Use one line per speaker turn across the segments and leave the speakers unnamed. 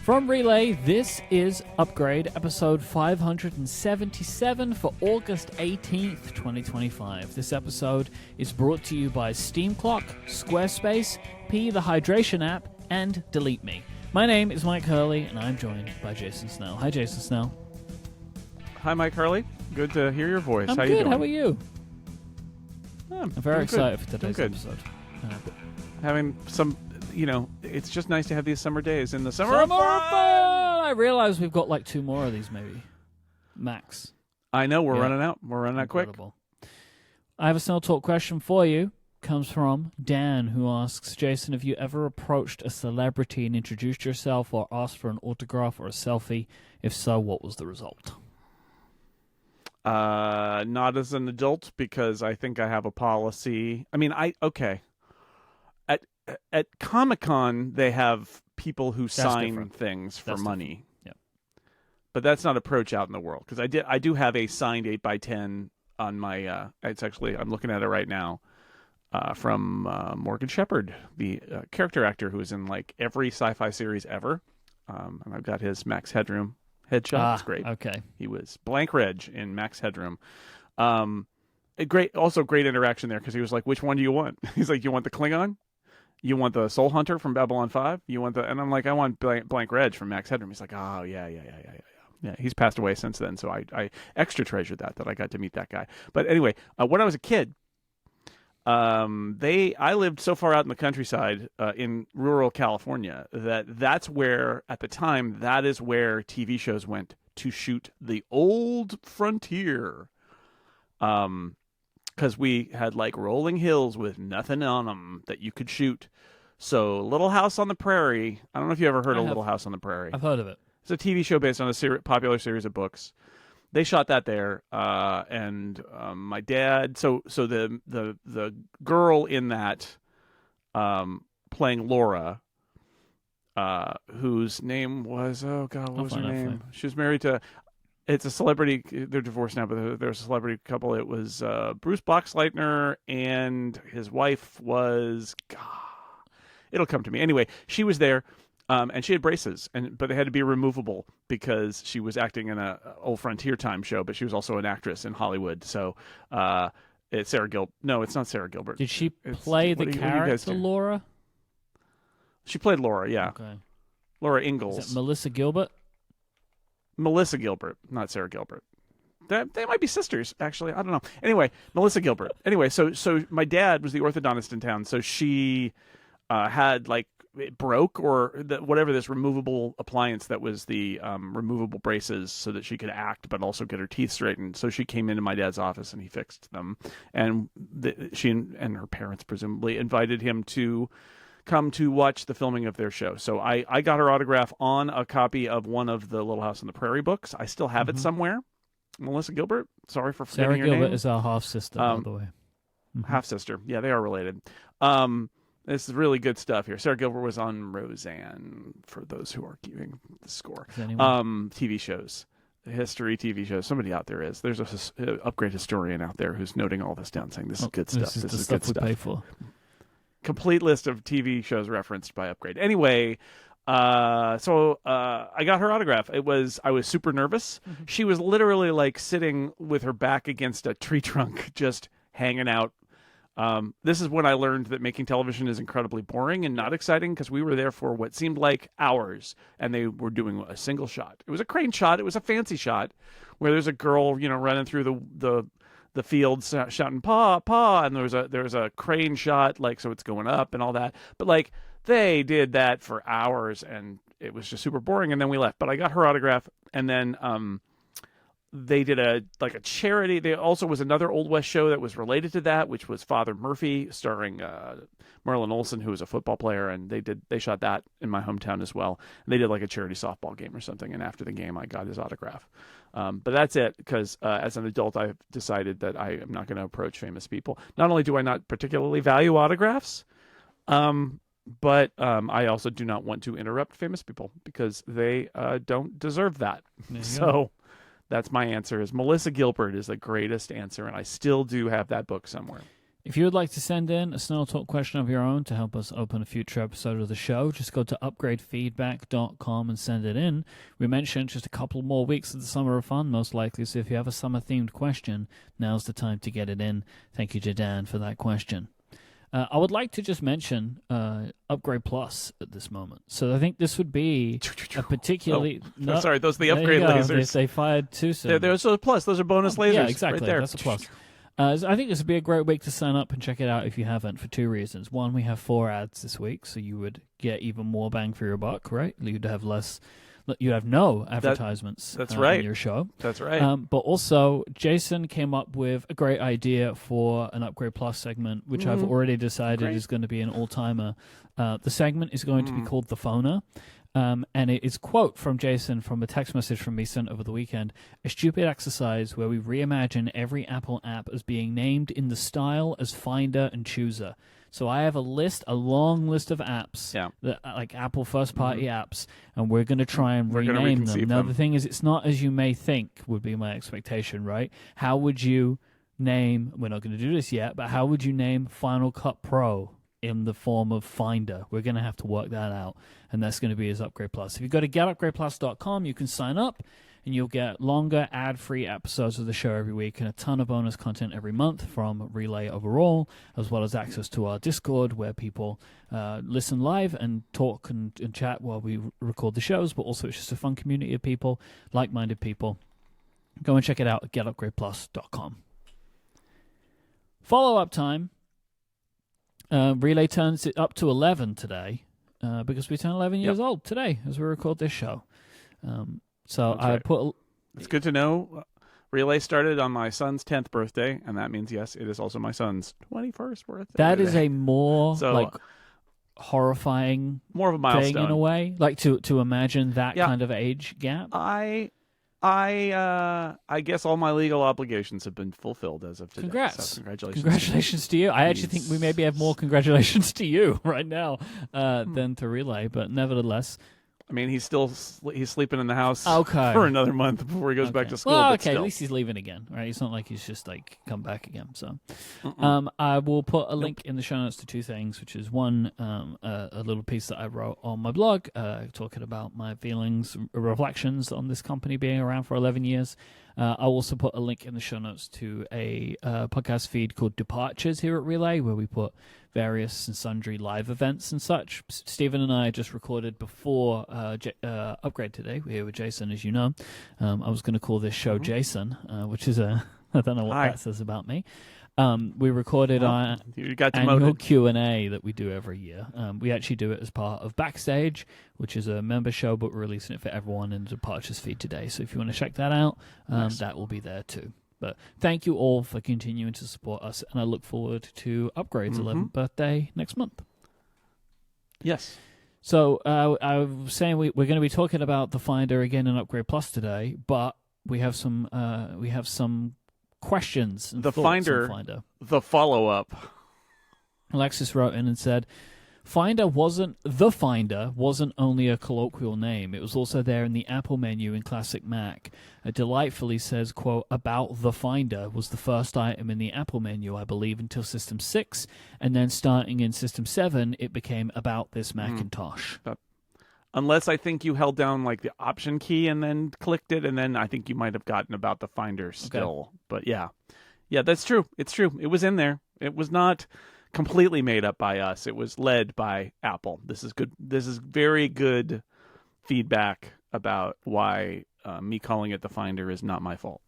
From Relay, this is Upgrade, episode 577 for August 18th, 2025. This episode is brought to you by Steam Clock, Squarespace, P, the Hydration app, and Delete Me. My name is Mike Hurley, and I'm joined by Jason Snell. Hi, Jason Snell.
Hi, Mike Hurley. Good to hear your voice.
I'm
How
good.
you doing?
How are you?
I'm
very excited for
doing
today's
good.
episode.
Having some, it's just nice to have these summer days in the summer.
Summer fun! I realize we've got like two more of these, maybe. Max.
I know, we're running out. We're running out quick.
Incredible. I have a Snell Talk question for you. Comes from Dan, who asks, Jason, have you ever approached a celebrity and introduced yourself or asked for an autograph or a selfie? If so, what was the result?
Not as an adult, because I think I have a policy. I mean, okay. At Comic-Con, they have people who sign things for money.
Yeah.
But that's not approach out in the world, because I do have a signed 8x10 on my it's actually, I'm looking at it right now, from Morgan Shepherd, the character actor who is in like every sci-fi series ever. And I've got his Max Headroom headshot. It's great.
Okay.
He was Blank Reg in Max Headroom. Great interaction there, because he was like, which one do you want? He's like, you want the Klingon? You want the Soul Hunter from Babylon 5? You want and I'm like, I want Blank Reg from Max Headroom. He's like, oh, yeah. Yeah, he's passed away since then, so I extra treasured that I got to meet that guy. But anyway, when I was a kid, I lived so far out in the countryside in rural California that's where, at the time, that is where TV shows went to shoot the old frontier. Because we had like rolling hills with nothing on them that you could shoot. So Little House on the Prairie, I don't know if you ever heard of Little House on the Prairie.
I've heard of it.
It's a TV show based on a popular series of books. They shot that there, and my dad. So the girl in that, playing Laura, whose name was what was her name? She was married to. It's a celebrity. They're divorced now, but there's a celebrity couple. It was Bruce Boxleitner, and his wife was. It'll come to me anyway. She was there. And she had braces, but they had to be removable because she was acting in a old frontier time show, but she was also an actress in Hollywood. So it's Sarah Gilbert. No, it's not Sarah Gilbert.
Did she play the character Laura?
She played Laura, yeah.
Okay.
Laura Ingalls.
Is it Melissa Gilbert?
Melissa Gilbert, not Sarah Gilbert. They might be sisters, actually. I don't know. Anyway, Melissa Gilbert. Anyway, so my dad was the orthodontist in town, so she had like, it broke or whatever, this removable appliance that was the removable braces so that she could act but also get her teeth straightened. So she came into my dad's office and he fixed them. And she and her parents presumably invited him to come to watch the filming of their show. So I got her autograph on a copy of one of the Little House on the Prairie books. I still have it somewhere. Melissa Gilbert, sorry for forgetting your name.
Sarah Gilbert is our half-sister, by the way.
Half-sister. Yeah, they are related. This is really good stuff here. Sarah Gilbert was on Roseanne, for those who are keeping the score. TV shows, history TV shows. Somebody out there is. There's a upgrade historian out there who's noting all this down, saying this is good stuff.
This is good stuff we pay for.
Complete list of TV shows referenced by Upgrade. Anyway, so I got her autograph. I was super nervous. She was literally like sitting with her back against a tree trunk, just hanging out. This is when I learned that making television is incredibly boring and not exciting, because we were there for what seemed like hours, and they were doing a single shot. It was a crane shot. It was a fancy shot where there's a girl, running through the fields shouting "Pa, Pa," and there was a crane shot, like, so it's going up and all that. But like, they did that for hours, and it was just super boring. And then we left. But I got her autograph, and then they did a charity. There also was another Old West show that was related to that, which was Father Murphy, starring Merlin Olsen, who was a football player, and they shot that in my hometown as well. And they did like a charity softball game or something, and after the game, I got his autograph. But that's it, because as an adult, I've decided that I am not going to approach famous people. Not only do I not particularly value autographs, but I also do not want to interrupt famous people, because they don't deserve that. So that's my answer. Is Melissa Gilbert is the greatest answer, and I still do have that book somewhere.
If you would like to send in a Snell Talk question of your own to help us open a future episode of the show, just go to upgradefeedback.com and send it in. We mentioned just a couple more weeks of the Summer of Fun, most likely, so if you have a summer-themed question, now's the time to get it in. Thank you to Dan for that question. I would like to just mention Upgrade Plus at this moment. So I think this would be a particularly...
sorry, those are the upgrade lasers.
They fired too soon.
Those are a plus. Those are bonus lasers.
Yeah, exactly.
Right there.
That's a plus. I think this would be a great week to sign up and check it out if you haven't, for two reasons. One, we have 4 ads this week, so you would get even more bang for your buck, right? You'd have less... You have no advertisements
right.
on your show.
That's right.
But also, Jason came up with a great idea for an Upgrade Plus segment, which I've already decided is going to be an all-timer. The segment is going to be called The Phoner. And it is quote from Jason from a text message from me sent over the weekend. A stupid exercise where we reimagine every Apple app as being named in the style as Finder and Chooser. So I have a long list of apps, that like Apple first-party apps, and we're going to try and rename them. Now, the thing is, it's not as you may think would be my expectation, right? How would you name, we're not going to do this yet, but how would you name Final Cut Pro in the form of Finder? We're going to have to work that out, and that's going to be his Upgrade Plus. If you go to getupgradeplus.com, you can sign up, and you'll get longer ad-free episodes of the show every week and a ton of bonus content every month from Relay overall, as well as access to our Discord where people listen live and talk and chat while we record the shows, but also it's just a fun community of people, like-minded people. Go and check it out at getupgradeplus.com. Follow-up time. Relay turns it up to 11 today because we turn 11 years old today as we record this show. So I put...
It's good to know. Relay started on my son's 10th birthday, and that means, yes, it is also my son's 21st birthday.
That is a more horrifying
more of a milestone
thing in a way, like to imagine that kind of age gap.
I guess all my legal obligations have been fulfilled as of today.
Congrats.
So congratulations.
Congratulations to you. I actually think we maybe have more congratulations to you right now than to Relay, but nevertheless...
I mean, he's sleeping in the house
for
another month before he goes back to school.
Well,
but
at
still.
least he's leaving again, right? It's not like he's just come back again. So, I will put a link in the show notes to 2 things, which is one, a little piece that I wrote on my blog, talking about my feelings, reflections on this company being around for 11 years. I'll also put a link in the show notes to a podcast feed called Departures here at Relay, where we put various and sundry live events and such. Stephen and I just recorded before Upgrade today. We're here with Jason, as you know. I was going to call this show Jason, which is I don't know what that says about me. We recorded our annual Q&A that we do every year. We actually do it as part of Backstage, which is a member show, but we're releasing it for everyone in the Departures feed today. So if you want to check that out, that will be there too. But thank you all for continuing to support us, and I look forward to Upgrade's 11th birthday next month.
Yes.
So I was saying we're going to be talking about the Finder again in Upgrade Plus today, but we have some questions and thoughts on Finder.
The follow-up.
Alexis wrote in and said, Finder wasn't only a colloquial name. It was also there in the Apple menu in Classic Mac. It delightfully says, quote, about the Finder was the first item in the Apple menu, I believe, until System 6. And then starting in System 7, it became about this Macintosh.
Unless I think you held down like the Option key and then clicked it, and then I think you might have gotten about the Finder still. Okay. But yeah, that's true. It's true. It was in there. It was not completely made up by us. It was led by Apple. This is good. This is very good feedback about why me calling it the Finder is not my fault.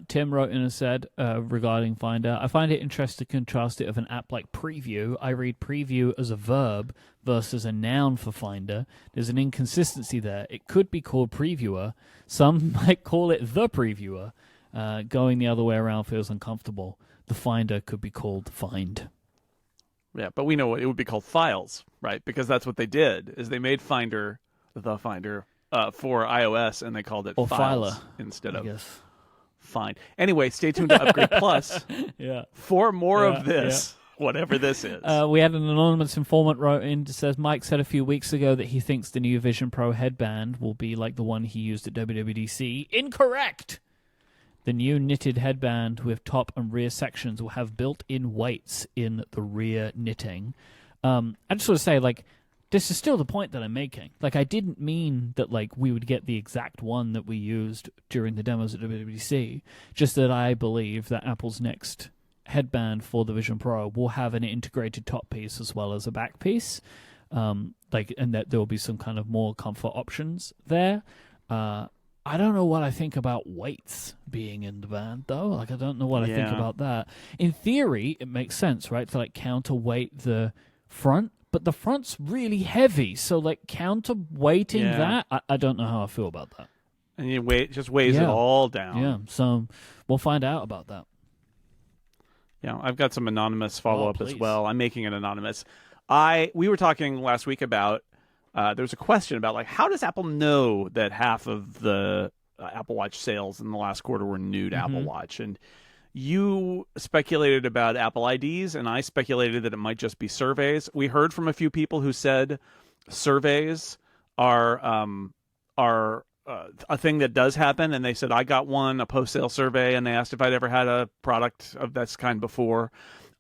Tim wrote in and said regarding Finder, I find it interesting to contrast it with an app like Preview. I read Preview as a verb versus a noun for Finder. There's an inconsistency there. It could be called Previewer. Some might call it the Previewer. Going the other way around feels uncomfortable. The Finder could be called Find.
Yeah, but we know it would be called Files, right? Because that's what they did, is they made Finder the Finder for iOS, and they called it
or
Files
Filer,
instead
I
of
guess.
Find. Anyway, stay tuned to Upgrade Plus for more of this, whatever this is.
We had an anonymous informant wrote in that says, Mike said a few weeks ago that he thinks the new Vision Pro headband will be like the one he used at WWDC. Incorrect! The new knitted headband with top and rear sections will have built-in weights in the rear knitting. I just want to say, like, this is still the point that I'm making. Like, I didn't mean that, like, we would get the exact one that we used during the demos at WWDC. Just that I believe that Apple's next headband for the Vision Pro will have an integrated top piece as well as a back piece. And that there will be some kind of more comfort options there. I don't know what I think about weights being in the band, though. Like, I don't know what I think about that. In theory, it makes sense, right? To, like, counterweight the front, but the front's really heavy. So, like, counterweighting that, I don't know how I feel about that.
And you just weighs it all down.
Yeah, so we'll find out about that.
Yeah, I've got some anonymous follow-up as
please.
well. I'm making it anonymous. We were talking last week about there was a question about, like, how does Apple know that half of the Apple Watch sales in the last quarter were new to Apple Watch? And you speculated about Apple IDs, and I speculated that it might just be surveys. We heard from a few people who said surveys are a thing that does happen, and they said, I got one, a post-sale survey, and they asked if I'd ever had a product of this kind before.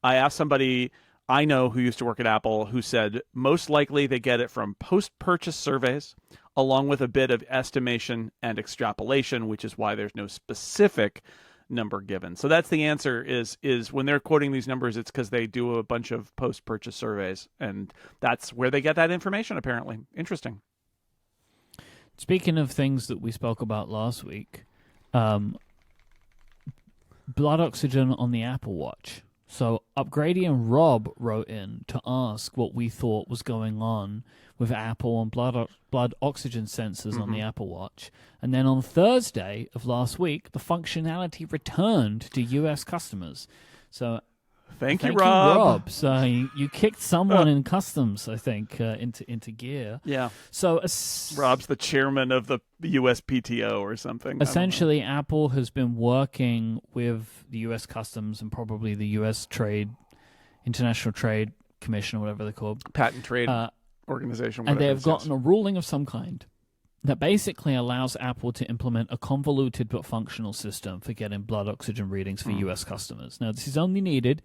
I asked somebody I know who used to work at Apple who said most likely they get it from post-purchase surveys along with a bit of estimation and extrapolation, which is why there's no specific number given. So that's the answer is when they're quoting these numbers, it's because they do a bunch of post-purchase surveys, and that's where they get that information, apparently. Interesting.
Speaking of things that we spoke about last week, blood oxygen on the Apple Watch. So Upgradian Rob wrote in to ask what we thought was going on with Apple and blood oxygen sensors on the Apple Watch. And then on Thursday of last week, the functionality returned to U.S. customers. So
Thank you, Rob.
So you kicked someone in customs, I think, into gear.
Yeah.
So
Rob's the chairman of the USPTO or something.
Essentially, Apple has been working with the U.S. Customs and probably the U.S. International Trade Commission, or whatever they're called.
Patent Trade Organization.
And they have gotten a ruling of some kind that basically allows Apple to implement a convoluted but functional system for getting blood oxygen readings for U.S. customers. Now, this is only needed,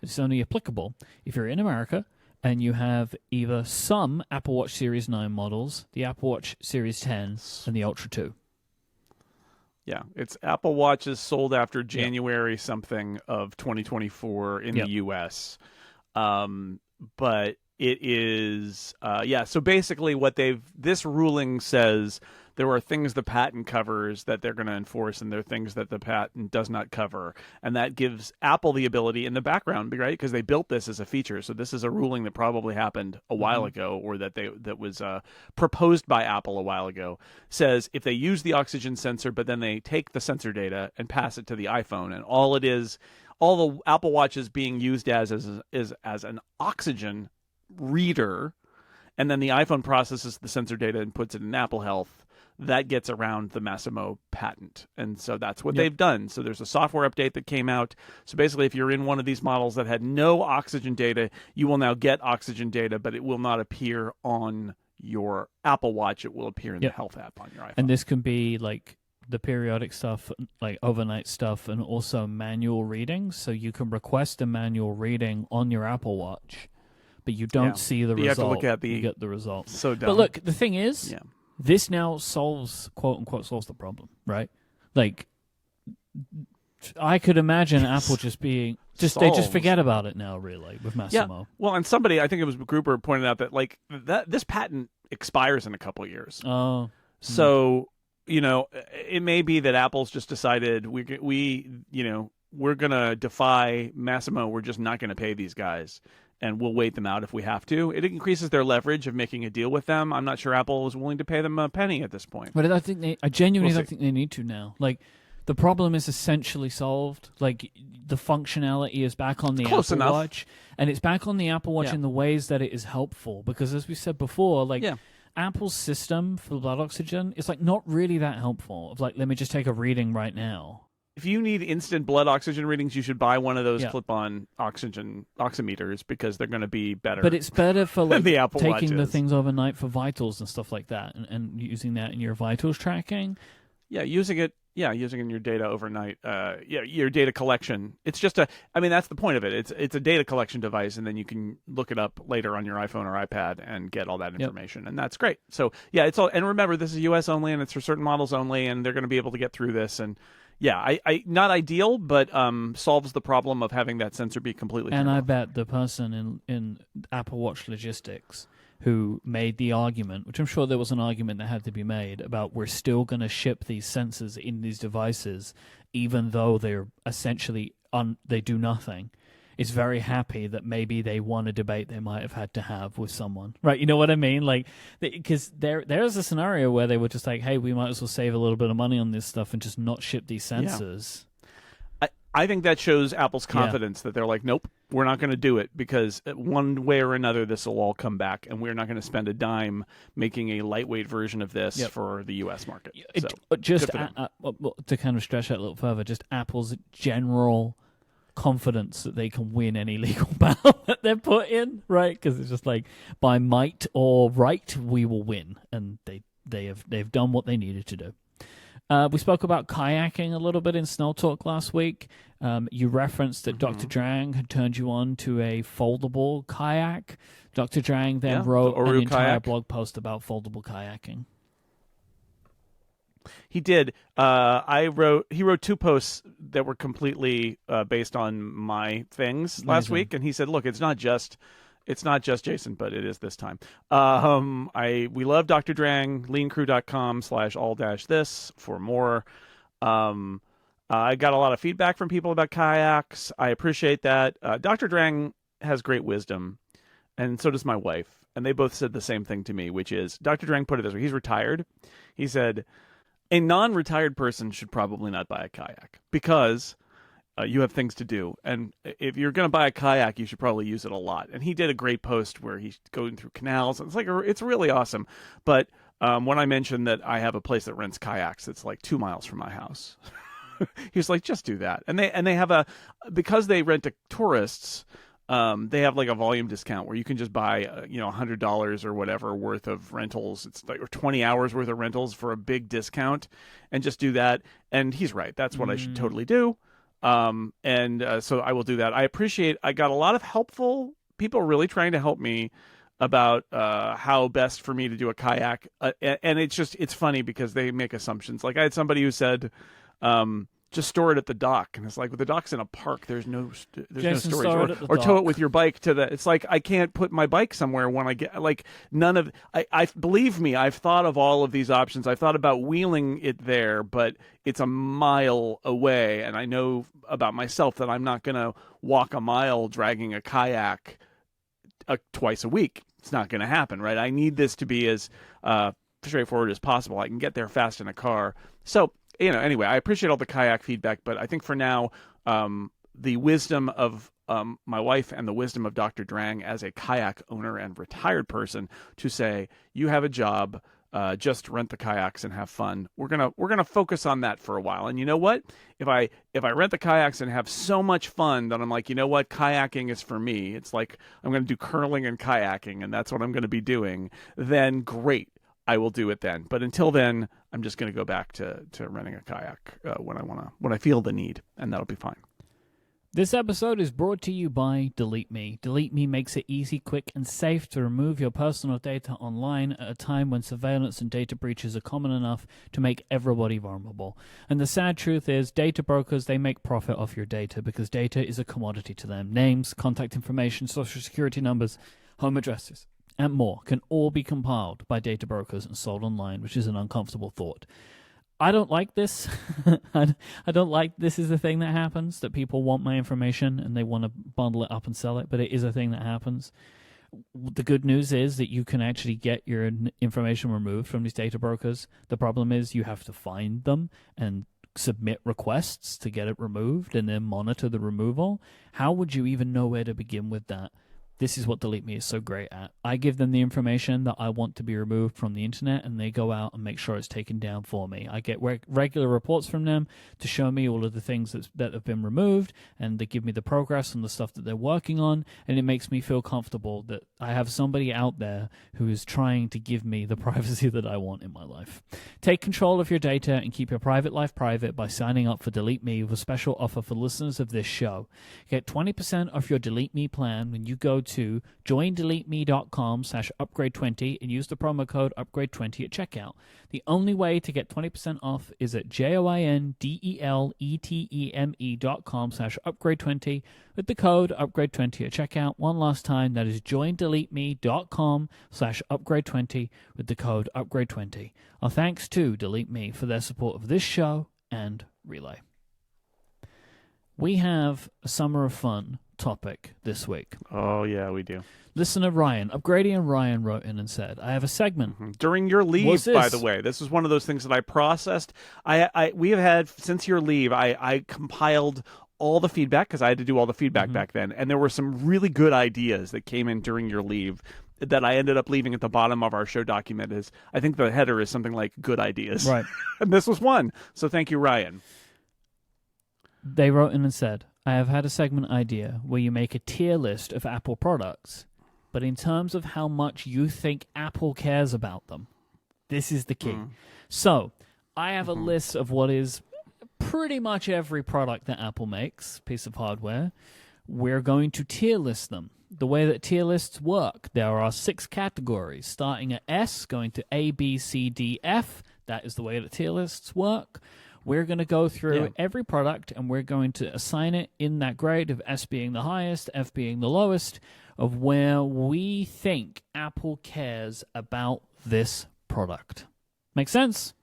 it's only applicable if you're in America and you have either some Apple Watch Series 9 models, the Apple Watch Series 10, and the Ultra 2.
Yeah, it's Apple Watches sold after January something of 2024 in the U.S. But it is, so basically what this ruling says, there are things the patent covers that they're going to enforce, and there are things that the patent does not cover. And that gives Apple the ability in the background, right? Because they built this as a feature. So this is a ruling that probably happened a while ago, or that was proposed by Apple a while ago. Says if they use the oxygen sensor, but then they take the sensor data and pass it to the iPhone, and all the Apple Watch is being used as an oxygen reader, and then the iPhone processes the sensor data and puts it in Apple Health, that gets around the Massimo patent. And so that's what they've done. So there's a software update that came out. So basically, if you're in one of these models that had no oxygen data, you will now get oxygen data, but it will not appear on your Apple Watch. It will appear in the Health app on your iPhone.
And this can be like the periodic stuff, like overnight stuff, and also manual readings. So you can request a manual reading on your Apple Watch, but you don't see the result.
You have to look at
you get the result.
So dumb.
But look, the thing is, this now solves, quote unquote, solves the problem, right? Like, I could imagine Apple just being they just forget about it now, really, with Massimo.
Yeah. Well, and somebody, I think it was Gruber, pointed out that like this patent expires in a couple of years.
Oh,
so it may be that Apple's just decided we're gonna defy Massimo. We're just not gonna pay these guys, and we'll wait them out if we have to. It increases their leverage of making a deal with them. I'm not sure Apple is willing to pay them a penny at this point.
But I genuinely don't think they need to now. Like, the problem is essentially solved. Like, the functionality is back on the Apple Watch, and it's back on the Apple Watch in the ways that it is helpful. Because as we said before, like Apple's system for blood oxygen is like not really that helpful. Of like, let me just take a reading right now.
If you need instant blood oxygen readings, you should buy one of those clip-on oximeters because they're going to be better.
But it's better for like
the Apple
taking the
Watches.
things overnight for vitals and stuff like that, and using that in your vitals tracking.
Yeah, using it Yeah, using your data overnight. Yeah, your data collection. It's just I mean, that's the point of it. It's a data collection device, and then you can look it up later on your iPhone or iPad and get all that information, and that's great. So yeah, it's all. And remember, this is U.S. only, and it's for certain models only, and they're going to be able to get through this. And yeah, I not ideal, but solves the problem of having that sensor be completely.
And I
off.
bet the person in Apple Watch logistics who made the argument, which I'm sure there was an argument that had to be made, about we're still going to ship these sensors in these devices, even though they're essentially they do nothing, is very happy that maybe they won a debate they might have had to have with someone, right? You know what I mean? Like, because there's a scenario where they were just like, hey, we might as well save a little bit of money on this stuff and just not ship these sensors.
Yeah. I think that shows Apple's confidence that they're like, nope, we're not going to do it because one way or another, this will all come back, and we're not going to spend a dime making a lightweight version of this for the U.S. market. So,
just to kind of stretch that a little further, just Apple's general confidence that they can win any legal battle that they're put in, right? Because it's just like, by might or right, we will win, and they've done what they needed to do. We spoke about kayaking a little bit in Snell Talk last week. You referenced that Dr. Drang had turned you on to a foldable kayak. Dr. Drang then wrote an entire blog post about foldable kayaking.
He did. He wrote 2 posts that were completely based on my things last week, and he said, look, it's not just Jason, but it is this time. We love Dr. Drang, leancrew.com/all-this for more. I got a lot of feedback from people about kayaks. I appreciate that. Dr. Drang has great wisdom, and so does my wife. And they both said the same thing to me, which is, Dr. Drang put it this way. He's retired. He said, a non-retired person should probably not buy a kayak because you have things to do. And if you're going to buy a kayak, you should probably use it a lot. And he did a great post where he's going through canals. And it's really awesome. But when I mentioned that I have a place that rents kayaks, it's like 2 miles from my house. He was like, just do that. And they have because they rent to tourists, they have like a volume discount where you can just buy, $100 or whatever worth of rentals. It's like, or 20 hours worth of rentals for a big discount, and just do that. And he's right. That's what I should totally do. So I will do that. I got a lot of helpful people really trying to help me about how best for me to do a kayak. And it's funny because they make assumptions. Like, I had somebody who said, just store it at the dock, and it's like, well, the dock's in a park. There's no storage. Or tow it with your bike to the. It's like, I can't put my bike somewhere when I get like none of. I believe me, I've thought of all of these options. I've thought about wheeling it there, but it's a mile away, and I know about myself that I'm not going to walk a mile dragging a kayak twice a week. It's not going to happen, right? I need this to be as straightforward as possible. I can get there fast in a car. So, anyway, I appreciate all the kayak feedback, but I think for now, the wisdom of my wife and the wisdom of Dr. Drang as a kayak owner and retired person to say, you have a job, just rent the kayaks and have fun. We're gonna focus on that for a while. And you know what? If I rent the kayaks and have so much fun that I'm like, you know what, kayaking is for me. It's like I'm gonna do curling and kayaking, and that's what I'm gonna be doing. Then great. I will do it then. But until then, I'm just going to go back to renting a kayak when I feel the need, and that'll be fine.
This episode is brought to you by Delete Me. Delete Me makes it easy, quick, and safe to remove your personal data online at a time when surveillance and data breaches are common enough to make everybody vulnerable. And the sad truth is, data brokers, they make profit off your data because data is a commodity to them. Names, contact information, social security numbers, home addresses, and more can all be compiled by data brokers and sold online, which is an uncomfortable thought. I don't like this. I don't like this is the thing that happens, that people want my information and they want to bundle it up and sell it, but it is a thing that happens. The good news is that you can actually get your information removed from these data brokers. The problem is you have to find them and submit requests to get it removed and then monitor the removal. How would you even know where to begin with that? This is what Delete Me is so great at. I give them the information that I want to be removed from the internet, and they go out and make sure it's taken down for me. I get regular reports from them to show me all of the things that have been removed, and they give me the progress on the stuff that they're working on, and it makes me feel comfortable that I have somebody out there who is trying to give me the privacy that I want in my life. Take control of your data and keep your private life private by signing up for Delete Me with a special offer for listeners of this show. Get 20% off your Delete Me plan when you go to joindeleteme.com/upgrade20 and use the promo code upgrade20 at checkout. The only way to get 20% off is at joindeleteme.com/upgrade20 with the code upgrade20 at checkout. One last time, that is joindeleteme.com/upgrade20 with the code upgrade20. Our thanks to Delete Me for their support of this show and Relay. We have a Summer of Fun topic this week.
Oh, yeah, we do.
Listener Ryan, Upgradian Ryan, wrote in and said, I have a segment.
During your leave, by the way, this was one of those things that I processed. We have had, since your leave, I compiled all the feedback, because I had to do all the feedback back then, and there were some really good ideas that came in during your leave that I ended up leaving at the bottom of our show document. I think the header is something like good ideas.
Right.
And this was one. So thank you, Ryan.
They wrote in and said, I have had a segment idea where you make a tier list of Apple products, but in terms of how much you think Apple cares about them. This is the key. So, I have a list of what is pretty much every product that Apple makes, piece of hardware. We're going to tier list them. The way that tier lists work, there are 6 categories, starting at S, going to A, B, C, D, F. That is the way that tier lists work. We're going to go through every product, and we're going to assign it in that grade of S being the highest, F being the lowest, of where we think Apple cares about this product. Make sense?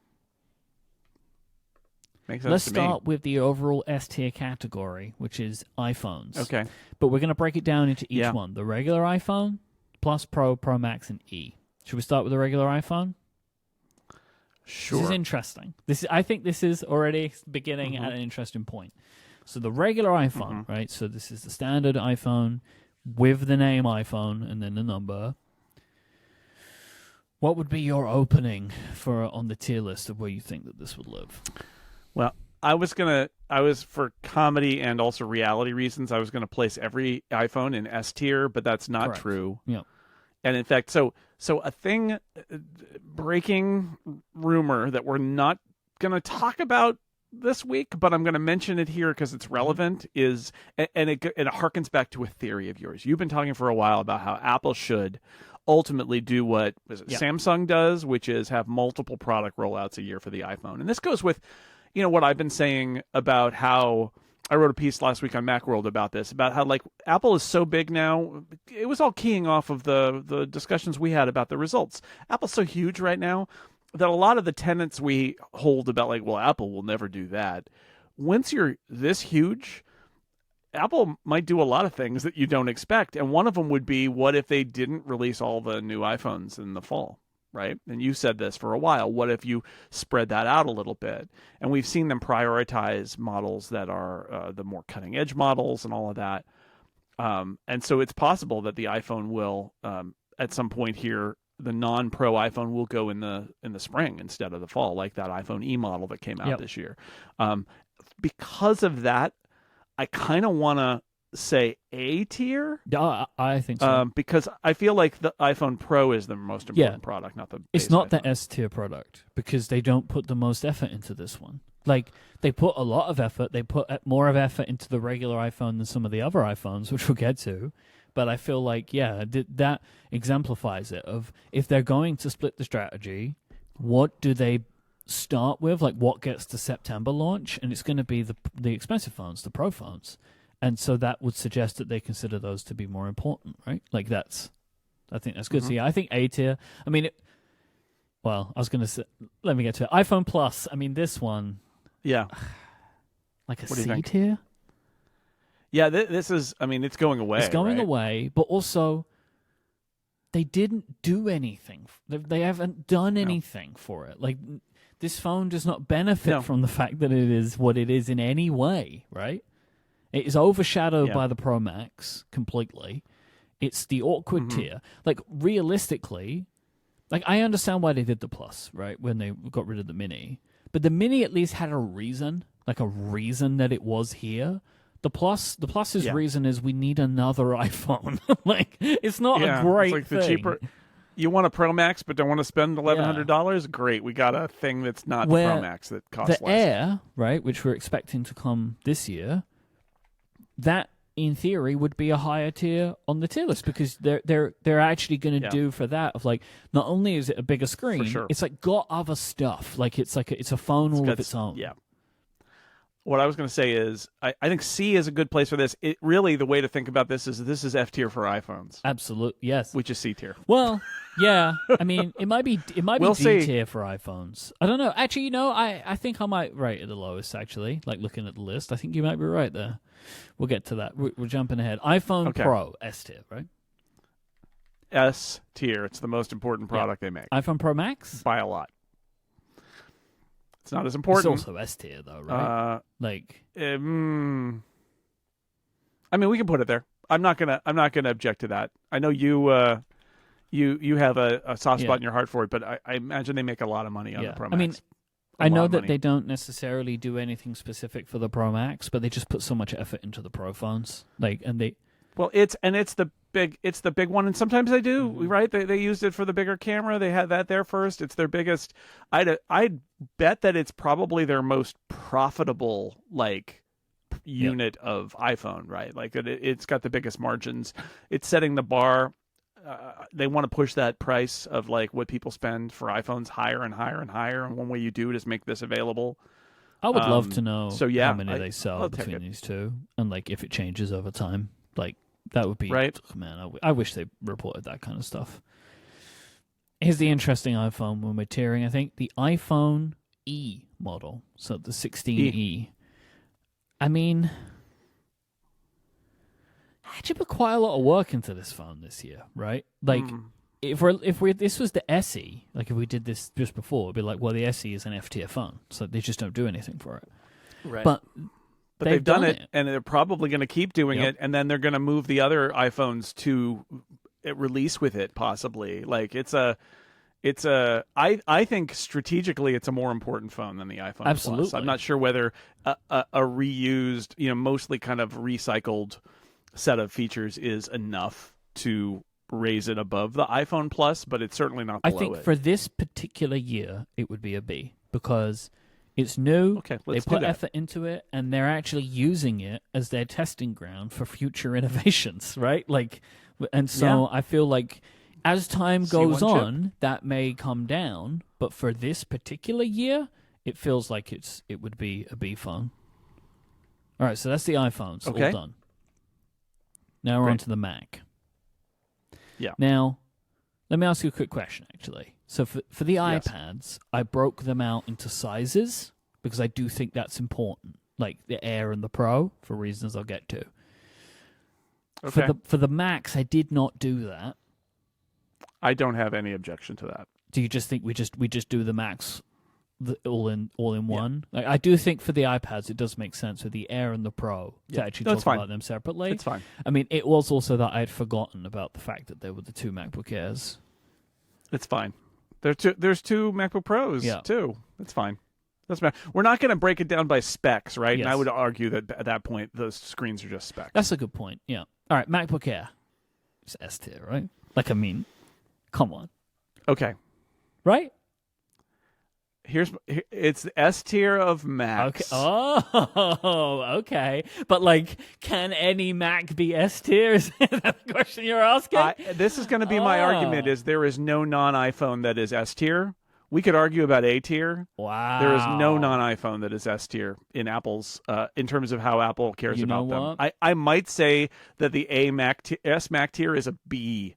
Makes sense.
Let's
to
start
me.
with the overall S tier category, which is iPhones.
Okay.
But we're going to break it down into each one. The regular iPhone, Plus, Pro, Pro Max, and E. Should we start with the regular iPhone?
Sure.
This is interesting. I think this is already beginning at an interesting point. So the regular iPhone, right? So this is the standard iPhone with the name iPhone and then the number. What would be your opening on the tier list of where you think that this would live?
Well, I was for comedy and also reality reasons, I was going to place every iPhone in S tier, but that's not true.
Yeah.
And in fact, so a breaking rumor that we're not going to talk about this week, but I'm going to mention it here because it's relevant, is, and it harkens back to a theory of yours. You've been talking for a while about how Apple should ultimately do what Samsung does, which is have multiple product rollouts a year for the iPhone. And this goes with, what I've been saying about how I wrote a piece last week on Macworld about this, about how Apple is so big now. It was all keying off of the discussions we had about the results. Apple's so huge right now that a lot of the tenets we hold about Apple will never do that. Once you're this huge, Apple might do a lot of things that you don't expect. And one of them would be, what if they didn't release all the new iPhones in the fall? Right? And you said this for a while. What if you spread that out a little bit? And we've seen them prioritize models that are the more cutting edge models and all of that. And so it's possible that the iPhone will, at some point here, the non-Pro iPhone will go in the spring instead of the fall, like that iPhone E model that came out this year. Because of that, I kind of want to say A tier.
I think so.
Because I feel like the iPhone Pro is the most important product, not the base
It's not
iPhone.
the S tier product because they don't put the most effort into this one. They put a lot of effort. They put more of effort into the regular iPhone than some of the other iPhones, which we'll get to. But I feel like, that exemplifies it. Of if they're going to split the strategy, what do they start with? What gets the September launch? And it's going to be the expensive phones, the Pro phones. And so that would suggest that they consider those to be more important, right? I think that's good. So I think A tier. I mean, I was going to say, let me get to it. iPhone Plus. I mean, this one.
Yeah.
Like a
What do you
C
think?
tier?
Yeah, this is, it's going away.
It's going
right?
away, but also they didn't do anything. They haven't done anything for it. This phone does not benefit from the fact that it is what it is in any way, right? It is overshadowed by the Pro Max completely. It's the awkward tier. Like, realistically, like, I understand why they did the Plus, right, when they got rid of the Mini. But the Mini at least had a reason, like a reason that it was here. The Plus's reason is we need another iPhone. Like, it's not a great
it's like
thing.
The cheaper. You want a Pro Max, but don't want to spend $1,100? Great, we got a thing that's not the Pro Max that costs
the
less.
Air, right, which we're expecting to come this year, that in theory would be a higher tier on the tier list because they're actually going to do for that of like not only is it a bigger screen, it's like got other stuff. Like it's a phone all of its own.
Yeah. What I was going to say is, I think C is a good place for this. It really, the way to think about this is F tier for iPhones.
Absolutely, yes.
Which is C tier.
Well, yeah. I mean, it might be
we'll
D tier for iPhones. I don't know. Actually, I think I might rate it the lowest. Actually, like looking at the list, I think you might be right there. We'll get to that. We're jumping ahead. iPhone Pro, S tier, right?
S tier. It's the most important product they make.
iPhone Pro Max
by a lot. It's not as important.
It's also S tier, though, right?
I mean, we can put it there. I'm not gonna object to that. I know you have a soft spot in your heart for it, but I imagine they make a lot of money on the Pro Max.
I mean, I know that they don't necessarily do anything specific for the Pro Max, but they just put so much effort into the Pro phones. It's
the big one, and sometimes they do, right? They used it for the bigger camera. They had that there first. It's their biggest. I'd bet that it's probably their most profitable unit of iPhone, right? Like it's got the biggest margins. It's setting the bar. They want to push that price of like what people spend for iPhones higher and higher and higher. And one way you do it is make this available.
I would love to know how many they sell
I'll
between these two, and like if it changes over time, like. That would be
right.
Man, I wish they reported that kind of stuff. Here's the interesting iPhone when we're tiering. I think the iPhone E model, so the 16E. I mean, I actually put quite a lot of work into this phone this year, right? Like, if this was the SE, like if we did this just before, it'd be like, well, the SE is an F tier phone, so they just don't do anything for it,
right?
But
they've done it, and they're probably going to keep doing it, and then they're going to move the other iPhones to release with it, possibly. Like I think strategically it's a more important phone than the iPhone
Absolutely.
Plus. I'm not sure whether a reused, mostly kind of recycled set of features is enough to raise it above the iPhone Plus, but it's certainly not below it.
I think for this particular year, it would be a B because it's new.
Okay,
they put effort into it, and they're actually using it as their testing ground for future innovations, right? And so I feel like as time goes on, that may come down. But for this particular year, it feels like it would be a B phone. All right, so that's the iPhones. All done. Now we're on to the Mac.
Yeah.
Now, let me ask you a quick question, actually. So for the iPads, I broke them out into sizes because I do think that's important, like the Air and the Pro, for reasons I'll get to.
Okay.
For the Macs, I did not do that.
I don't have any objection to that.
Do you just think we just do the Macs all in one? Like, I do think for the iPads, it does make sense with the Air and the Pro to actually talk about them separately.
It's fine.
I mean, it was also that I had forgotten about the fact that there were the two MacBook Airs.
It's fine. There's two MacBook Pros too. It's fine. Doesn't matter. We're not going to break it down by specs, right?
Yes.
And I would argue that at that point, those screens are just specs.
That's a good point. Yeah. All right, MacBook Air. It's S tier, right? Like, I mean, come on.
Okay.
Right?
It's the S tier of Macs.
Okay. Oh, okay. But like, can any Mac be S tier? Is that the question you're asking?
This is going to be my argument: is there is no non-iPhone that is S tier. We could argue about A tier.
Wow.
There is no non-iPhone that is S tier in Apple's in terms of how Apple cares about them. I might say that the S Mac tier is a B.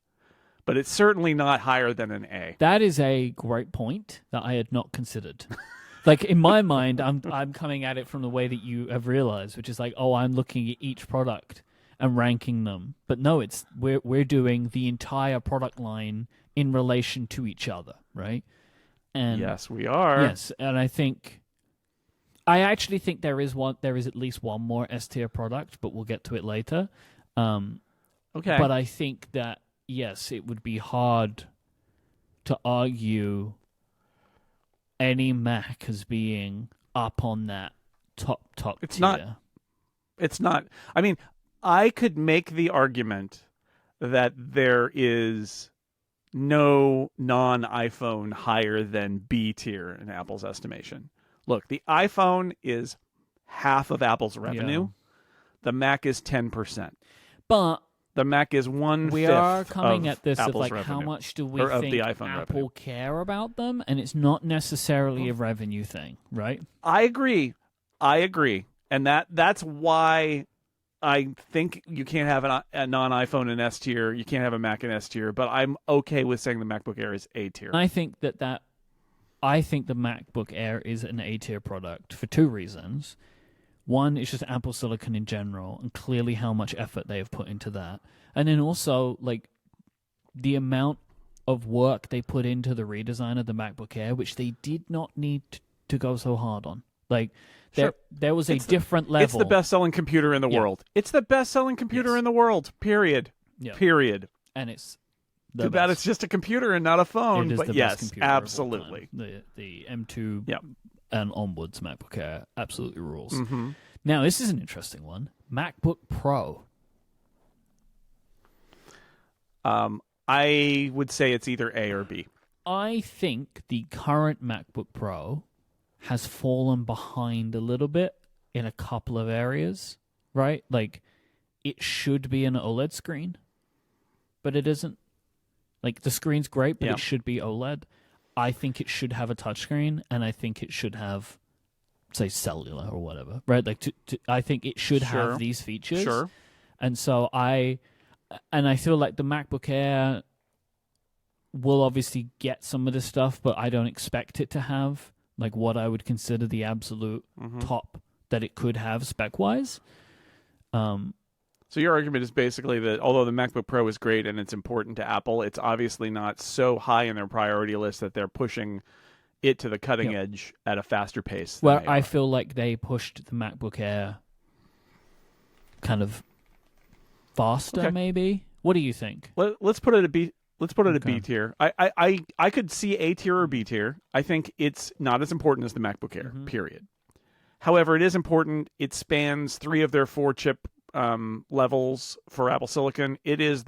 But it's certainly not higher than an A.
That is a great point that I had not considered. Like, in my mind, I'm coming at it from the way that you have realized, which is like, I'm looking at each product and ranking them. But no, we're doing the entire product line in relation to each other, right? And
yes, we are.
Yes, and I actually think there is at least one more S tier product, but we'll get to it later.
Okay.
But I think that, yes, it would be hard to argue any Mac as being up on that top
It's
tier.
It's not. I mean, I could make the argument that there is no non-iPhone higher than B tier in Apple's estimation. Look, the iPhone is half of Apple's revenue.
Yeah.
The Mac is 10%.
But
the Mac is 1/5
we are coming
of
at this
Apple's
of like how
revenue,
much do we
or of
think
the iPhone
Apple
revenue.
care about them, and it's not necessarily a revenue thing, right?
I agree, and that's why I think you can't have a non-iPhone in S tier. You can't have a Mac in S tier, but I'm okay with saying the MacBook Air is A tier.
I think I think the MacBook Air is an A tier product for two reasons. One is just Apple Silicon in general, and clearly how much effort they have put into that. And then also, like, the amount of work they put into the redesign of the MacBook Air, which they did not need to go so hard on. Like, there was a different level.
It's the best-selling computer in the world. It's the best-selling computer in the world, period.
Yeah.
Period.
And it's
too bad it's just a computer and not a phone.
It is
but
the
yes,
best computer of all
absolutely.
time. The M2
Yep.
and onwards MacBook Air absolutely rules.
Mm-hmm.
Now, this is an interesting one. MacBook Pro.
I would say it's either A or B.
I think the current MacBook Pro has fallen behind a little bit in a couple of areas, right? Like, it should be an OLED screen, but it isn't. Like, the screen's great, but it should be OLED. I think it should have a touchscreen, and I think it should have, say, cellular or whatever, right? Like, I think it should have these features.
Sure.
And so I feel like the MacBook Air will obviously get some of this stuff, but I don't expect it to have like what I would consider the absolute top that it could have spec-wise.
So your argument is basically that although the MacBook Pro is great and it's important to Apple, it's obviously not so high in their priority list that they're pushing it to the cutting edge at a faster pace.
Well, I feel like they pushed the MacBook Air kind of faster, maybe. What do you think?
Let's put it at B. Let's put it at B tier. I could see A tier or B tier. I think it's not as important as the MacBook Air, period. However, it is important. It spans 3 of their 4 chip levels for Apple Silicon. It is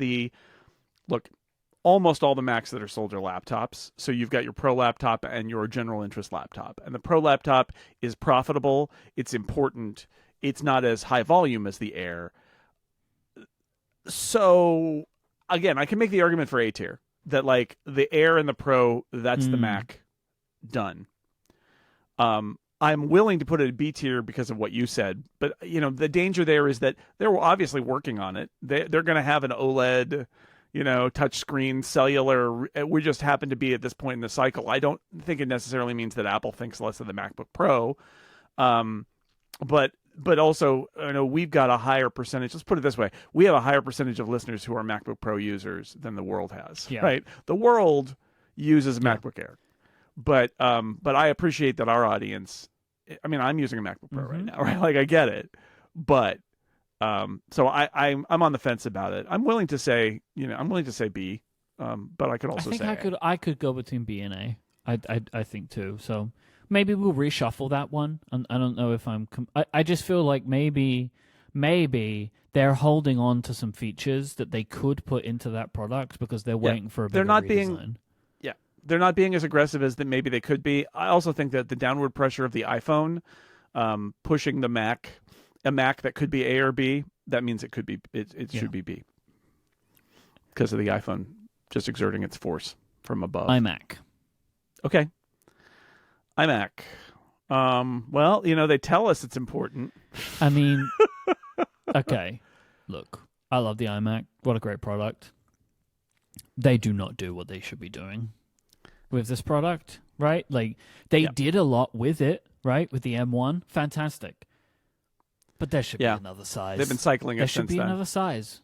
almost all the Macs that are sold are laptops. So you've got your Pro laptop and your general interest laptop. And the Pro laptop is profitable. It's important. It's not as high volume as the Air. So again, I can make the argument for A tier that like the Air and the Pro, that's the Mac done. I'm willing to put it at B tier because of what you said, but you know the danger there is that they're obviously working on it. They're going to have an OLED, touchscreen, cellular. We just happen to be at this point in the cycle. I don't think it necessarily means that Apple thinks less of the MacBook Pro, but also we've got a higher percentage. Let's put it this way: we have a higher percentage of listeners who are MacBook Pro users than the world has.
Yeah.
Right? The world uses MacBook Air. But I appreciate that our audience. I mean, I'm using a MacBook Pro right now, right? Like I get it, but so I'm on the fence about it. I'm willing to say B, but I could also say
I could go between B and A. I think too. So maybe we'll reshuffle that one. I don't know if I just feel like maybe they're holding on to some features that they could put into that product because they're waiting for a bigger redesign.
They're not being as aggressive as that maybe they could be. I also think that the downward pressure of the iPhone pushing a Mac that could be A or B, that means it could be it should be B because of the iPhone just exerting its force from above.
iMac.
Okay. iMac. Well, they tell us it's important.
I mean, okay. Look, I love the iMac. What a great product. They do not do what they should be doing with this product, right? Like, they did a lot with it, right? With the M1. Fantastic. But there should be another size.
They've been cycling it since then.
There should be another size.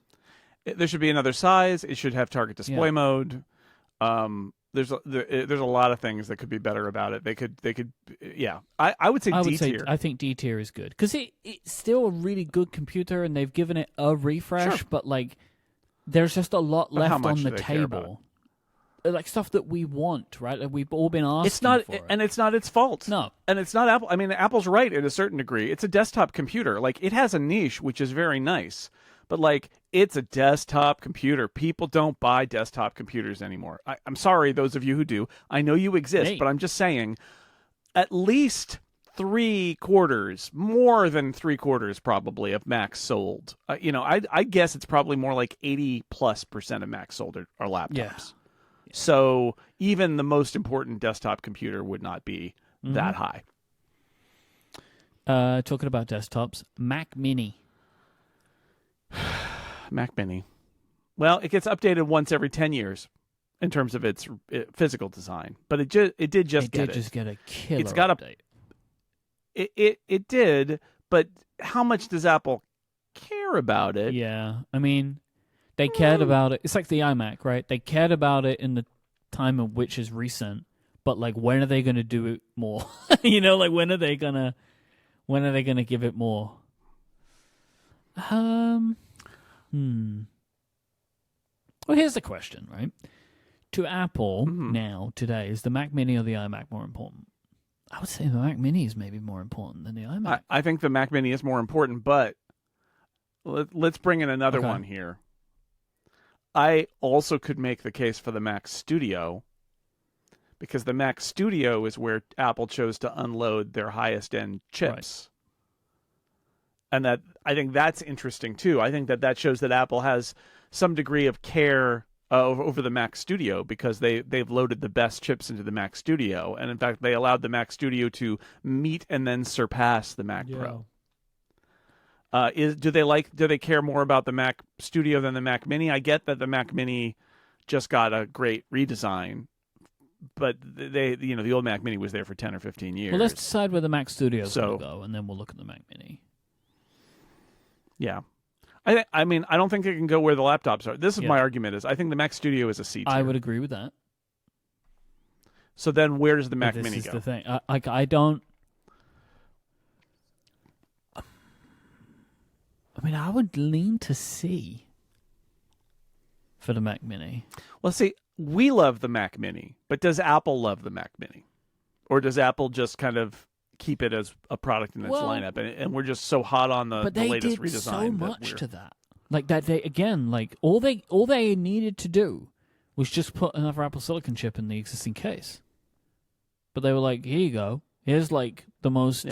There should be another size. It should have target display mode. There's a lot of things that could be better about it. They could I would say D tier.
I think D tier is good because it's still a really good computer and they've given it a refresh, but like there's just a lot
But how
left
much
on
do
the
they care about
table. Like stuff that we want, right? Like we've all been asking
It's not,
for it.
and it's not its fault.
No.
And it's not Apple. I mean, Apple's right in a certain degree. It's a desktop computer. Like, it has a niche, which is very nice. But, like, it's a desktop computer. People don't buy desktop computers anymore. I'm sorry, those of you who do. I know you exist,
Hey.
but I'm just saying, at least 3/4, more than 3/4 probably, of Macs sold. I guess it's probably more like 80+% of Macs sold are laptops.
Yeah.
So even the most important desktop computer would not be that high.
Talking about desktops, Mac Mini.
Mac Mini. Well, it gets updated once every 10 years in terms of its physical design, but it did just get
a killer
It's got
update.
It did, but how much does Apple care about it?
Yeah, I mean, they cared about it. It's like the iMac, right? They cared about it in the time of which is recent, but like, when are they going to do it more? Like when are they gonna give it more? Well, here's the question, right? To Apple now, today, is the Mac Mini or the iMac more important? I would say the Mac Mini is maybe more important than the iMac.
I think the Mac Mini is more important, but let's bring in another one here. I also could make the case for the Mac Studio, because the Mac Studio is where Apple chose to unload their highest end chips. Right. And I think that's interesting too. I think that shows that Apple has some degree of care over the Mac Studio, because they've loaded the best chips into the Mac Studio, and in fact they allowed the Mac Studio to meet and then surpass the Mac Pro. Do they care more about the Mac Studio than the Mac Mini? I get that the Mac Mini just got a great redesign, but the old Mac Mini was there for 10 or 15 years.
Well, let's decide where the Mac Studio is going to go, and then we'll look at the Mac Mini.
Yeah. I mean, I don't think it can go where the laptops are. This is my argument. I think the Mac Studio is a C tier.
I would agree with that.
So then where does the Mac Mini go?
This is the thing. I don't... I mean, I would lean to C for the Mac Mini.
Well, see, we love the Mac Mini, but does Apple love the Mac Mini? Or does Apple just kind of keep it as a product in its lineup, and we're just so hot on the latest redesign?
But they did so much to that. Like that, all they needed to do was just put another Apple Silicon chip in the existing case. But they were like, here you go. Here's like the most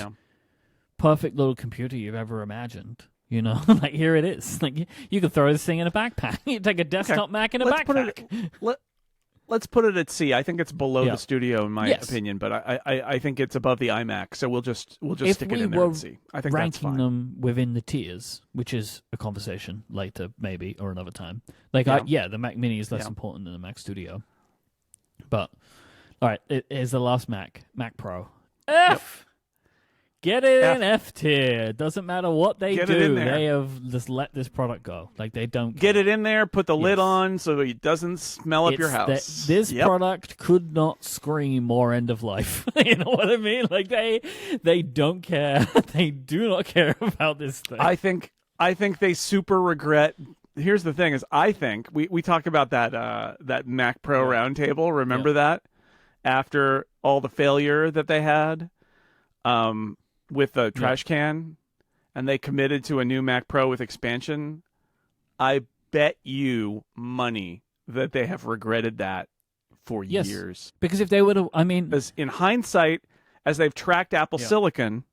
perfect little computer you've ever imagined. Like, here it is. Like, you could throw this thing in a backpack. You take a desktop Mac in a backpack.
Let's put it at C. I think it's below the Studio in my opinion, but I think it's above the iMac. So we'll just stick it in there at C. I think that's fine.
Ranking them within the tiers, which is a conversation later, maybe, or another time. Like, the Mac Mini is less important than the Mac Studio. But all right, here's the last Mac Pro. F. Get it in F tier. Doesn't matter what they do. They have just let this product go. Like, they don't care.
Get it in there. Put the lid on so it doesn't smell up your house.
This product could not scream more end of life. You know what I mean? Like, they don't care. They do not care about this thing.
I think they super regret. Here's the thing: is I think we talked about that Mac Pro roundtable. Remember that after all the failure that they had. With the trash can, and they committed to a new Mac Pro with expansion. I bet you money that they have regretted that for years.
Because if they would have,
as in hindsight, as they've tracked Apple Silicon,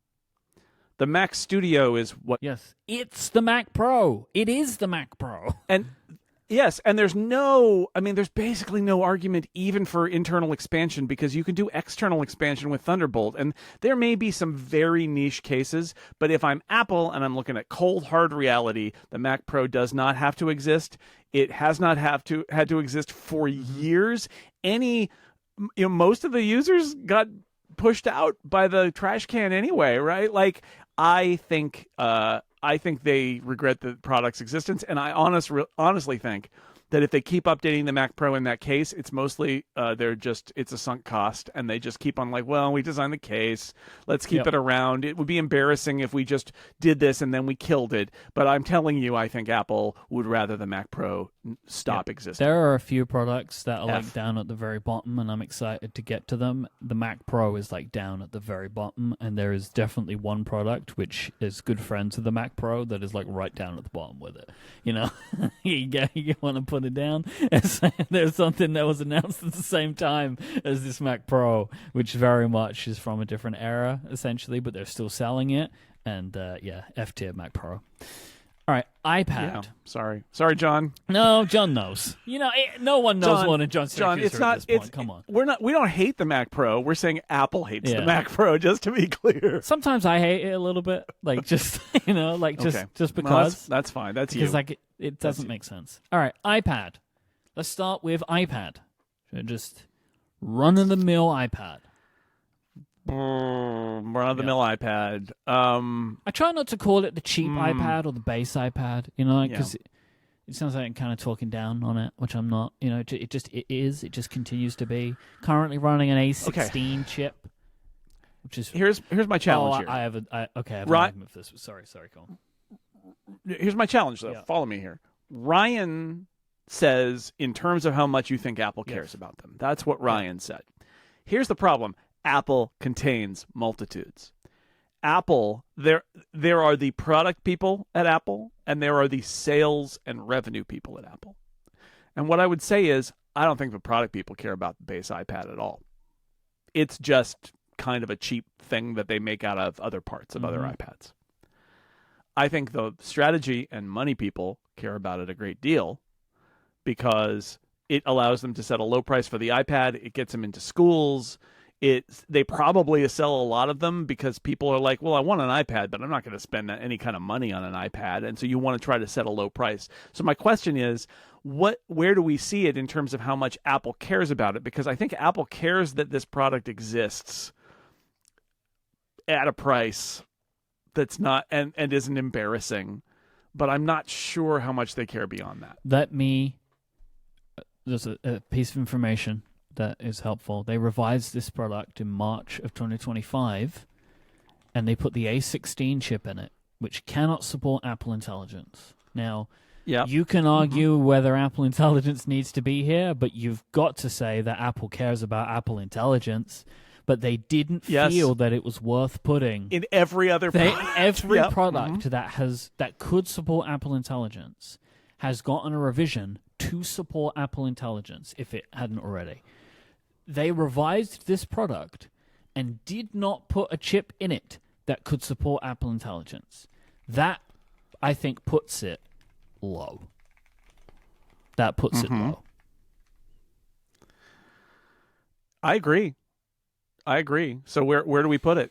the Mac Studio is what.
Yes, it's the Mac Pro. It is the Mac Pro.
And yes, and there's basically no argument even for internal expansion, because you can do external expansion with Thunderbolt, and there may be some very niche cases, but if I'm Apple and I'm looking at cold hard reality, the Mac Pro does not have to exist. It has not had to exist for years. Most of the users got pushed out by the trash can anyway, right? Like, I think they regret the product's existence, and I honestly think that if they keep updating the Mac Pro in that case, it's mostly it's a sunk cost, and they just keep on like, well, we designed the case, let's keep it around. It would be embarrassing if we just did this and then we killed it. But I'm telling you, I think Apple would rather the Mac Pro stop existing.
There are a few products that are like down at the very bottom, and I'm excited to get to them. The Mac Pro is like down at the very bottom, and there is definitely one product which is good friends with the Mac Pro that is like right down at the bottom with it. You know, you want to put it down. There's something that was announced at the same time as this Mac Pro, which very much is from a different era, essentially, but they're still selling it. And F tier Mac Pro. All right, iPad.
Yeah, sorry, John.
No, John knows. You know, no one knows more than John.
John, it's not.
At this point. Come on.
We don't hate the Mac Pro. We're saying Apple hates the Mac Pro. Just to be clear.
Sometimes I hate it a little bit, like just just because.
Well, that's fine. That's
because like it doesn't make sense. All right, iPad. Let's start with iPad. Just run of the mill iPad.
Run-of-the-mill iPad.
I try not to call it the cheap iPad or the base iPad, you know, because it sounds like I'm kind of talking down on it, which I'm not. You know, it just continues to be currently running an A16 chip, which is
here's my challenge here.
I have an argument for this. Sorry, go on.
Here's my challenge, though. Follow me here. Ryan says, in terms of how much you think Apple cares about them. That's what Ryan said. Here's the problem. Apple contains multitudes. Apple, there are the product people at Apple, and there are the sales and revenue people at Apple. And what I would say is, I don't think the product people care about the base iPad at all. It's just kind of a cheap thing that they make out of other parts of other iPads. I think the strategy and money people care about it a great deal because it allows them to set a low price for the iPad. It gets them into schools. They probably sell a lot of them because people are like, well, I want an iPad, but I'm not going to spend any kind of money on an iPad. And so you want to try to set a low price. So my question is, where do we see it in terms of how much Apple cares about it? Because I think Apple cares that this product exists at a price that's not and isn't embarrassing, but I'm not sure how much they care beyond that.
There's a piece of information that is helpful. They revised this product in March of 2025, and they put the A16 chip in it, which cannot support Apple Intelligence. Now, you can argue whether Apple Intelligence needs to be here, but you've got to say that Apple cares about Apple Intelligence, but they didn't feel that it was worth putting
in every other product.
Every product that could support Apple Intelligence has gotten a revision to support Apple Intelligence if it hadn't already. They revised this product and did not put a chip in it that could support Apple Intelligence. That, I think, puts it low. That puts it low.
I agree. So where do we put it?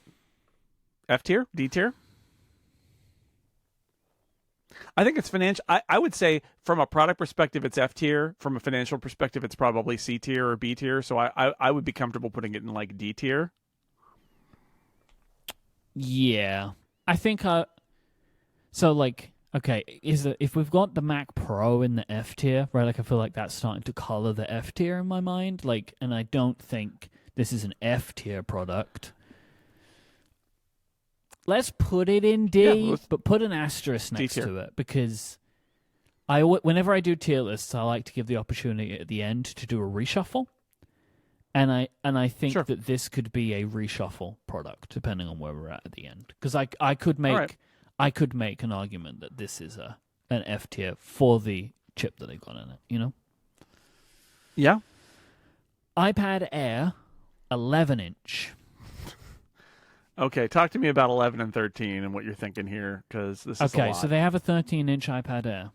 F tier? D tier? I think it's financial. I would say from a product perspective, it's F tier. From a financial perspective, it's probably C tier or B tier. So I would be comfortable putting it in like D tier.
Yeah. I think, so like, okay, if we've got the Mac Pro in the F tier, right, like I feel like that's starting to color the F tier in my mind. Like, and I don't think this is an F tier product. Let's put it in D, but put an asterisk next to it because whenever I do tier lists, I like to give the opportunity at the end to do a reshuffle, and I think that this could be a reshuffle product depending on where we're at the end. Because I could make an argument that this is an F tier for the chip that they got in it. You know?
Yeah.
iPad Air, 11-inch.
Okay, talk to me about 11 and 13 and what you're thinking here, because this is a lot.
So they have a 13-inch iPad Air,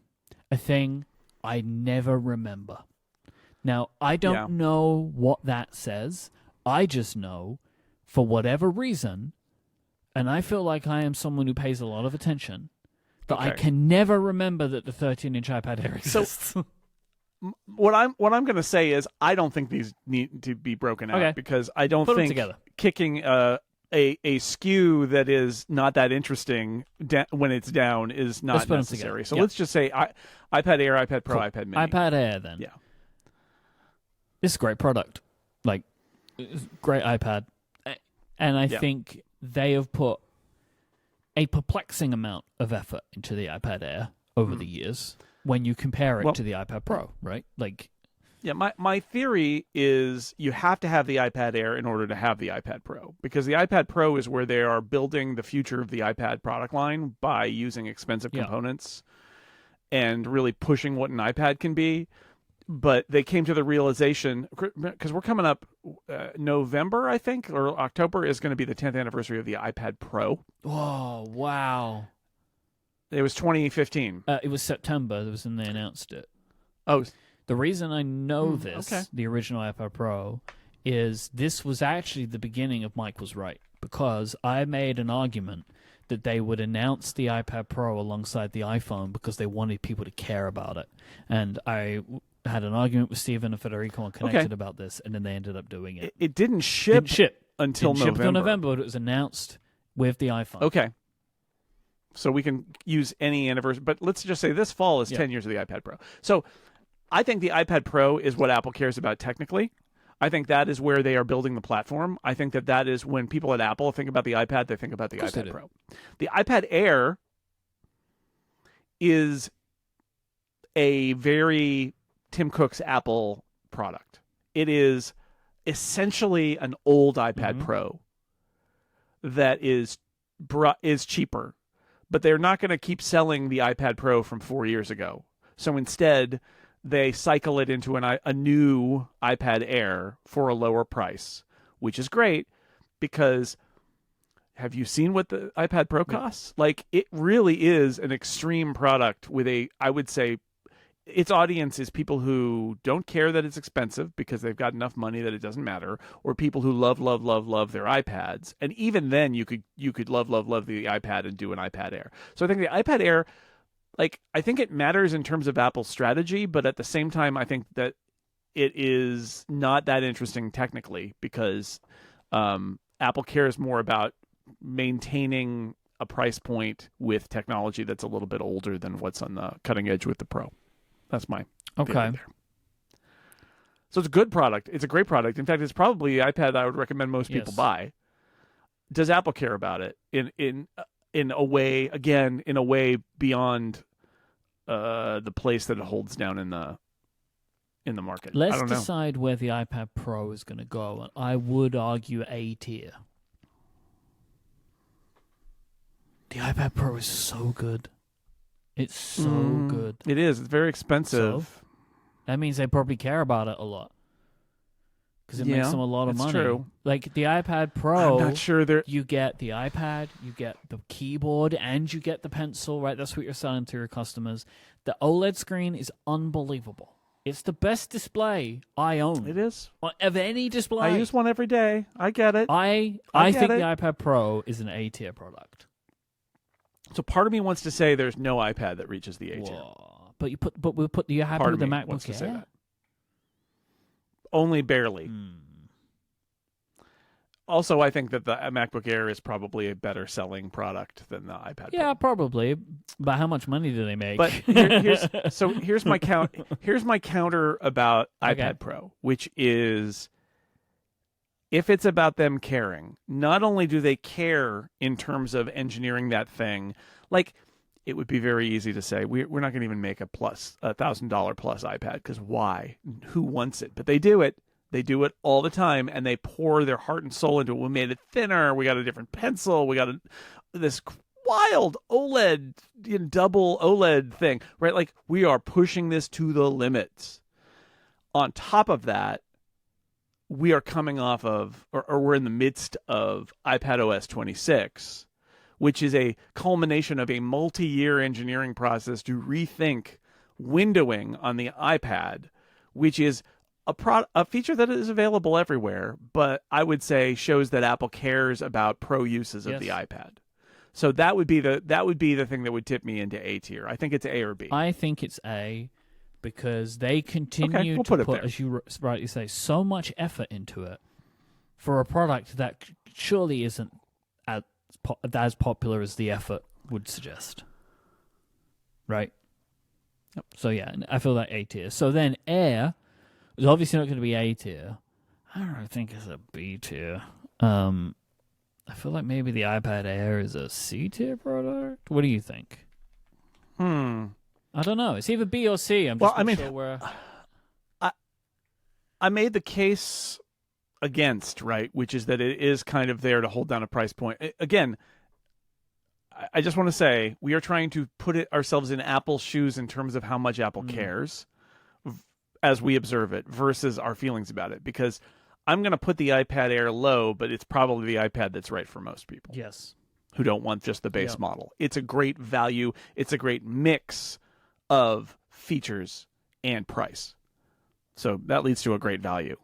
a thing I never remember. Now, I don't know what that says. I just know, for whatever reason, and I feel like I am someone who pays a lot of attention, that I can never remember that the 13-inch iPad Air exists.
So, what I'm going to say is I don't think these need to be broken out because I don't think kicking a SKU that is not that interesting when it's down is not necessary. So let's just say iPad Air, iPad Pro, iPad Mini.
iPad Air, then.
Yeah.
This is a great product. Like, great iPad. And I think they have put a perplexing amount of effort into the iPad Air over the years when you compare it to the iPad Pro, right? Like,
yeah, my theory is you have to have the iPad Air in order to have the iPad Pro, because the iPad Pro is where they are building the future of the iPad product line by using expensive components and really pushing what an iPad can be. But they came to the realization, because we're coming up November, I think, or October is going to be the 10th anniversary of the iPad Pro.
Oh, wow.
It was 2015.
It was September. That was when they announced it.
Oh,
the reason I know this, the original iPad Pro, is this was actually the beginning of Mike Was Right, because I made an argument that they would announce the iPad Pro alongside the iPhone because they wanted people to care about it. And I had an argument with Stephen and Federico on Connected about this, and then they ended up doing it.
It didn't ship until November.
Until November, but it was announced with the iPhone.
Okay. So we can use any anniversary. But let's just say this fall is 10 years of the iPad Pro. So I think the iPad Pro is what Apple cares about technically. I think that is where they are building the platform. I think that is when people at Apple think about the iPad, they think about the iPad Pro. The iPad Air is a very Tim Cook's Apple product. It is essentially an old iPad Pro that is cheaper, but they're not going to keep selling the iPad Pro from 4 years ago. So instead, they cycle it into a new iPad Air for a lower price, which is great because have you seen what the iPad Pro costs? Like, it really is an extreme product with I would say, its audience is people who don't care that it's expensive because they've got enough money that it doesn't matter, or people who love their iPads. And even then, you could love the iPad and do an iPad Air. So I think the iPad Air, like, I think it matters in terms of Apple's strategy, but at the same time, I think that it is not that interesting technically because Apple cares more about maintaining a price point with technology that's a little bit older than what's on the cutting edge with the Pro. That's my feeling there. So it's a good product. It's a great product. In fact, it's probably the iPad I would recommend most people buy. Does Apple care about it in a way? Again, in a way beyond the place that it holds down in the market.
Let's decide where the iPad Pro is going to go. I would argue A tier. The iPad Pro is so good. It's so good.
It is. It's very expensive.
So, that means they probably care about it a lot. Because it makes them a lot of money.
True.
Like the iPad Pro,
I'm not sure
you get the iPad, you get the keyboard, and you get the pencil, right? That's what you're selling to your customers. The OLED screen is unbelievable. It's the best display I own.
It is.
Of any display.
I use one every day. I get it.
I think the iPad Pro is an A-tier product.
So part of me wants to say there's no iPad that reaches the A tier.
But you're happy with the MacBook
wants to say
Air?
that. Only barely. Also, I think that the MacBook Air is probably a better selling product than the iPad Pro.
Yeah, probably. But how much money do they make?
But here's my counter about iPad Pro, which is, if it's about them caring, not only do they care in terms of engineering that thing, like, it would be very easy to say, we're not going to even make a $1,000 plus iPad, because why? Who wants it? But they do it. They do it all the time, and they pour their heart and soul into it. We made it thinner. We got a different pencil. We got this wild OLED, double OLED thing, right? Like, we are pushing this to the limits. On top of that, we are coming off of, or we're in the midst of iPadOS 26, which is a culmination of a multi-year engineering process to rethink windowing on the iPad, which is a feature that is available everywhere, but I would say shows that Apple cares about pro uses of the iPad. So that would be the thing that would tip me into A tier. I think it's A or B.
I think it's A, because they continue to put, as you rightly say, so much effort into it for a product that surely isn't as popular as the effort would suggest. Right?
Yep.
So yeah, I feel like A tier. So then Air is obviously not going to be A tier. I don't know, I think it's a B tier. I feel like maybe the iPad Air is a C tier product. What do you think? I don't know. It's either B or C. I'm just not sure where.
I made the case against, right, which is that it is kind of there to hold down a price point. Again, I just want to say we are trying to put ourselves in Apple's shoes in terms of how much Apple cares as we observe it versus our feelings about it. Because I'm going to put the iPad Air low, but it's probably the iPad that's right for most people.
Yes.
Who don't want just the base model. It's a great value. It's a great mix of features and price. So that leads to a great value.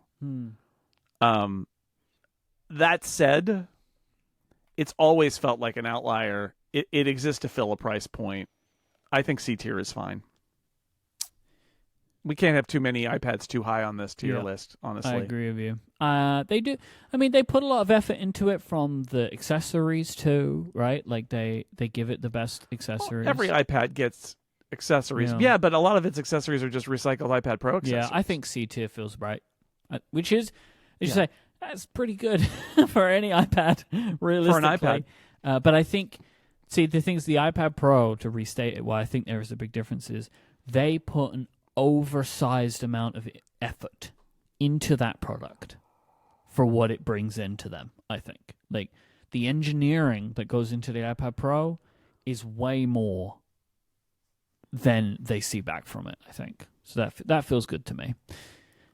That said, it's always felt like an outlier. It exists to fill a price point. I think C tier is fine. We can't have too many iPads too high on this tier list, honestly.
I agree with you. They do. I mean, they put a lot of effort into it from the accessories too, right? Like they give it the best accessories.
Well, every iPad gets accessories. Yeah, but a lot of its accessories are just recycled iPad Pro accessories.
Yeah, I think C tier feels right. Which is, as you say, that's pretty good for any iPad, realistically.
For an
iPad. But I think, see, the thing is, the iPad Pro, to restate it, why I think there is a big difference is they put an oversized amount of effort into that product for what it brings into them, I think. Like, the engineering that goes into the iPad Pro is way more than they see back from it, I think. So that feels good to me.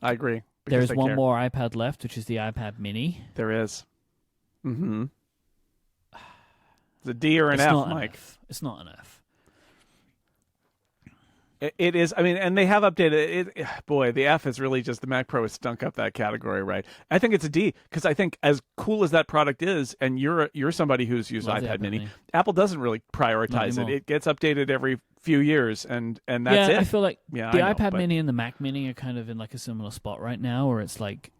I agree.
There's one more iPad left, which is the iPad Mini.
There is. It's a D or an F, Mike.
It's not an F.
It is. I mean, and they have updated it. Boy, the F is really just the Mac Pro has stunk up that category, right? I think it's a D because I think as cool as that product is, and you're somebody who's used iPad Mini, Apple doesn't really prioritize it. It gets updated every few years, and that's it.
I feel like the iPad Mini and the Mac Mini are kind of in like a similar spot right now, where it's like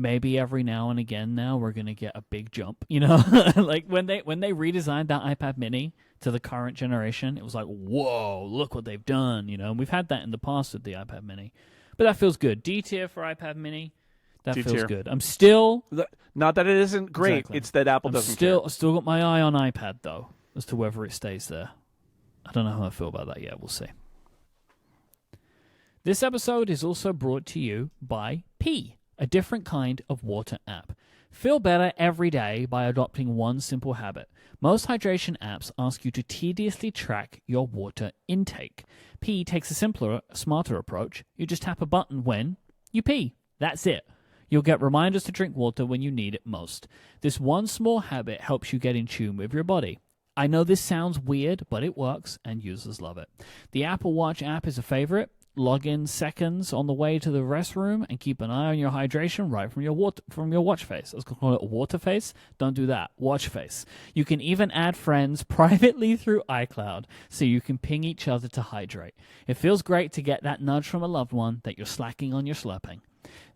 maybe every now and again now we're gonna get a big jump. You know, like when they redesigned that iPad Mini to the current generation, it was like, whoa, look what they've done, you know. And we've had that in the past with the iPad Mini. But that feels good. D tier for iPad Mini. That feels good. I'm still...
Not that it isn't great, it's that Apple doesn't care.
I've still got my eye on iPad, though, as to whether it stays there. I don't know how I feel about that yet. We'll see. This episode is also brought to you by P, a different kind of water app. Feel better every day by adopting one simple habit. Most hydration apps ask you to tediously track your water intake. Pee takes a simpler, smarter approach. You just tap a button when you pee. That's it. You'll get reminders to drink water when you need it most. This one small habit helps you get in tune with your body. I know this sounds weird, but it works, and users love it. The Apple Watch app is a favorite. Log in seconds on the way to the restroom and keep an eye on your hydration right from your watch face. I was going to call it a water face. Don't do that. Watch face. You can even add friends privately through iCloud so you can ping each other to hydrate. It feels great to get that nudge from a loved one that you're slacking on your slurping.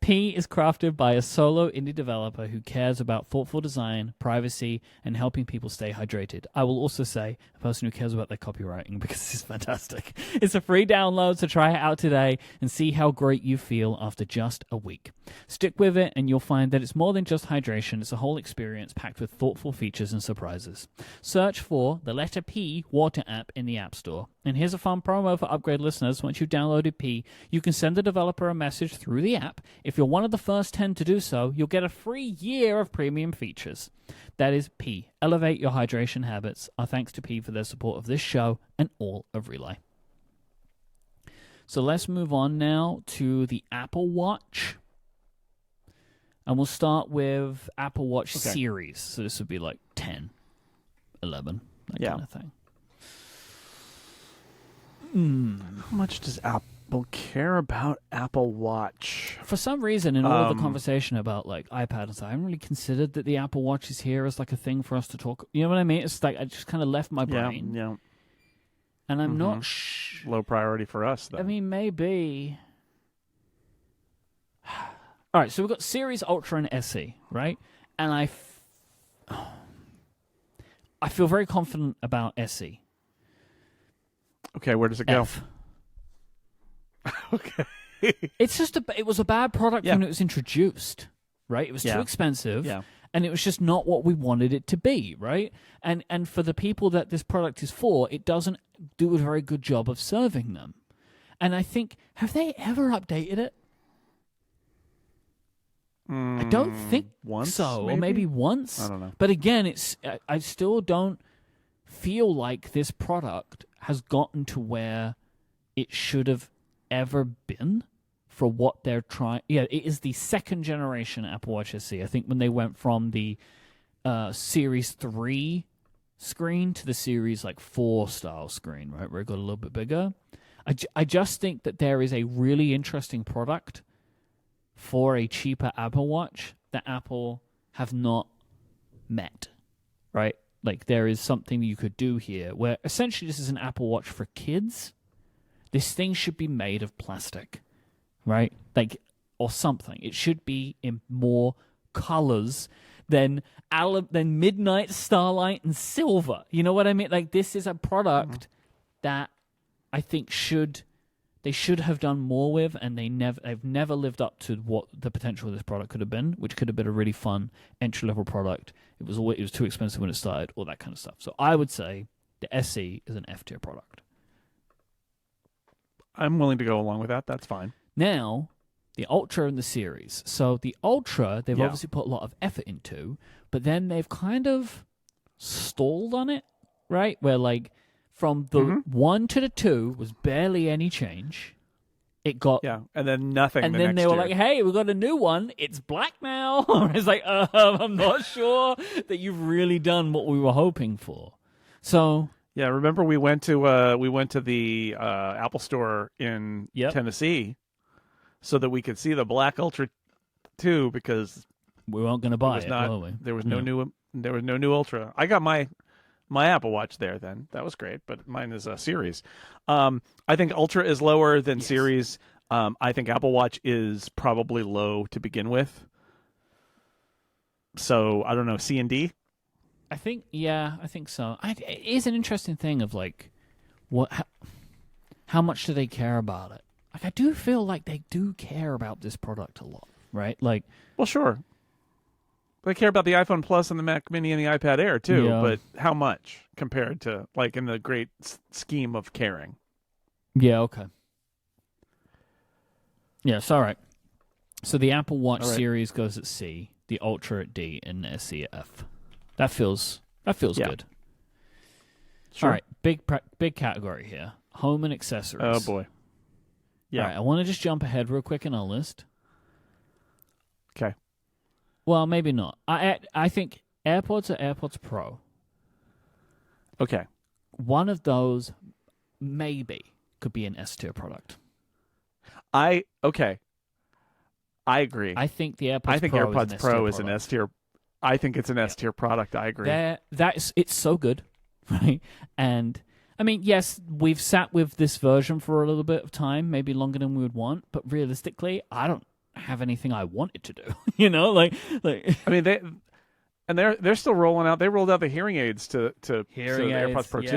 P is crafted by a solo indie developer who cares about thoughtful design, privacy, and helping people stay hydrated. I will also say a person who cares about their copywriting because this is fantastic. It's a free download, so try it out today and see how great you feel after just a week. Stick with it and you'll find that it's more than just hydration. It's a whole experience packed with thoughtful features and surprises. Search for the letter P water app in the App Store. And here's a fun promo for Upgrade listeners. Once you've downloaded P, you can send the developer a message through the app. If you're one of the first 10 to do so, you'll get a free year of premium features. That is P. Elevate your hydration habits. Our thanks to P for their support of this show and all of Relay. So let's move on now to the Apple Watch. And we'll start with Apple Watch series. So this would be like 10, 11, that kind of thing.
How much does Apple care about Apple Watch?
For some reason, in all of the conversation about like iPad and stuff, I haven't really considered that the Apple Watch is here as like a thing for us to talk. You know what I mean? It's like I just kind of left my brain.
Yeah.
And I'm not
low priority for us, though.
I mean, maybe. All right, so we've got Series Ultra and SE, right? And I feel very confident about SE.
Okay, where does it go?
F.
Okay.
It's just it was a bad product
Yeah.
when it was introduced, right? It was
Yeah.
too expensive.
Yeah.
And it was just not what we wanted it to be, right? And for the people that this product is for, it doesn't do a very good job of serving them. And I think, have they ever updated it? I don't think
once,
so,
maybe?
or maybe once.
I don't know.
But again, I still don't feel like this product has gotten to where it should have ever been for what they're trying. Yeah, it is the second generation Apple Watch SE. I think when they went from the Series 3 screen to the Series 4 style screen, right, where it got a little bit bigger. I just think that there is a really interesting product for a cheaper Apple Watch that Apple have not met, right? Like, there is something you could do here where essentially this is an Apple Watch for kids. This thing should be made of plastic, right? Or something. It should be in more colors than midnight, starlight, and silver. You know what I mean? This is a product that I think they should have done more with, and they've never lived up to what the potential of this product could have been, which could have been a really fun entry-level product. It was too expensive when it started, all that kind of stuff. So I would say the SE is an F-tier product.
I'm willing to go along with that. That's fine.
Now, the Ultra and the Series. So the Ultra, they've obviously put a lot of effort into, but then they've kind of stalled on it, right? Where, from the 1 to the 2 was barely any change. It got...
Yeah, and then nothing
And
the
then
next
they were
year.
like, hey, we've got a new one. It's black now. It's like, I'm not sure that you've really done what we were hoping for. So...
Yeah, remember we went to the Apple Store in Tennessee so that we could see the Black Ultra 2 because
we weren't going to buy it, were we?
There was no new Ultra. I got my Apple Watch there then. That was great, but mine is a Series. I think Ultra is lower than Series. I think Apple Watch is probably low to begin with. So, I don't know, C and D?
I think so. It is an interesting thing of how much do they care about it? I do feel like they do care about this product a lot, right?
Well, sure. They care about the iPhone Plus and the Mac Mini and the iPad Air too, but how much compared to in the great scheme of caring?
Yeah. Okay. Yes. All right. So the Apple Watch Series goes at C, the Ultra at D, and the SE at F. That feels good.
Sure.
All right, big category here. Home and accessories.
Oh boy. Yeah.
All right, I want to just jump ahead real quick in our list.
Okay.
Well, maybe not. I think AirPods are AirPods Pro.
Okay.
One of those maybe could be an S tier product.
I agree.
I think the AirPods
Pro is an S tier. I think it's an S tier product. I agree.
It's so good, right? And I mean, yes, we've sat with this version for a little bit of time, maybe longer than we would want, but realistically, I don't have anything I want it to do. I mean,
they're still rolling out. They rolled out the hearing aids to
hearing
the
aids,
AirPods Pro 2.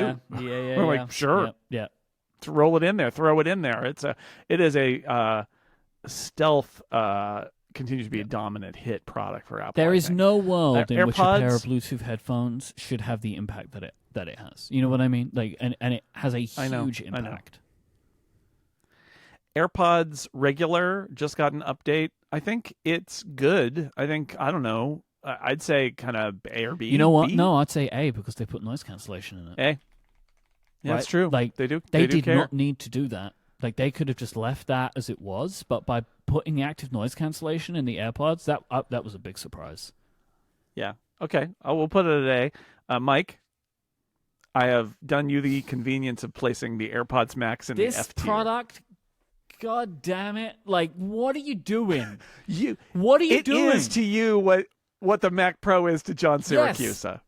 Yeah.
We're like, sure.
Yeah.
To roll it in there, throw it in there. It is a stealth. Continues to be a dominant hit product for Apple.
There is no world in which a pair of
AirPods,
Bluetooth headphones should have the impact that it has. You know what I mean? And it has a huge impact.
AirPods regular just got an update. I think it's good. I don't know. I'd say kind of A or B.
You know what?
B?
No, I'd say A because they put noise cancellation in it.
A. Yeah,
right?
that's true.
They
do.
They
do
did
care.
not need to do that. They could have just left that as it was, but by putting the active noise cancellation in the AirPods, that was a big surprise.
Yeah. Okay. We'll put it at A. Mike, I have done you the convenience of placing the AirPods Max in the F tier.
This product, god damn it! What are you doing?
What
are you doing?
It is to you what the Mac Pro is to John Siracusa.
Yes.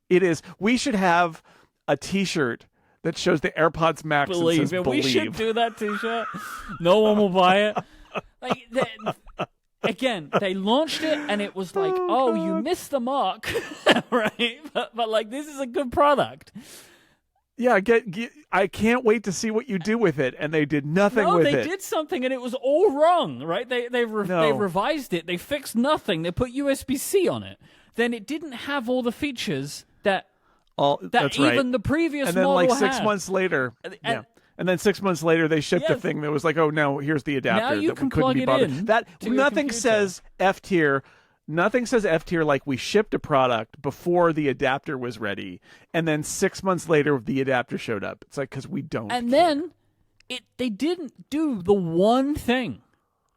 It is. We should have a T-shirt that shows the AirPods Max and says "Believe."
We should do that T-shirt. No one will buy it. again, they launched it and it was like, oh, you missed the mark, right? But like, this is a good product.
Yeah, I can't wait to see what you do with it. And they did nothing with it.
No, they did something and it was all wrong, right? They revised it. They fixed nothing. They put USB-C on it. Then it didn't have all the features that
that's
even
right.
the previous
and then
model
like 6
had.
months later, And then 6 months later, they shipped a thing that was like, "Oh, no, here's the adapter
Now you
that
can
we couldn't
plug
be
it
bothered."
in
That
to your
nothing
computer.
says F tier. Nothing says F tier like we shipped a product before the adapter was ready, and then 6 months later the adapter showed up. It's like because we don't.
And
care.
then they didn't do the one thing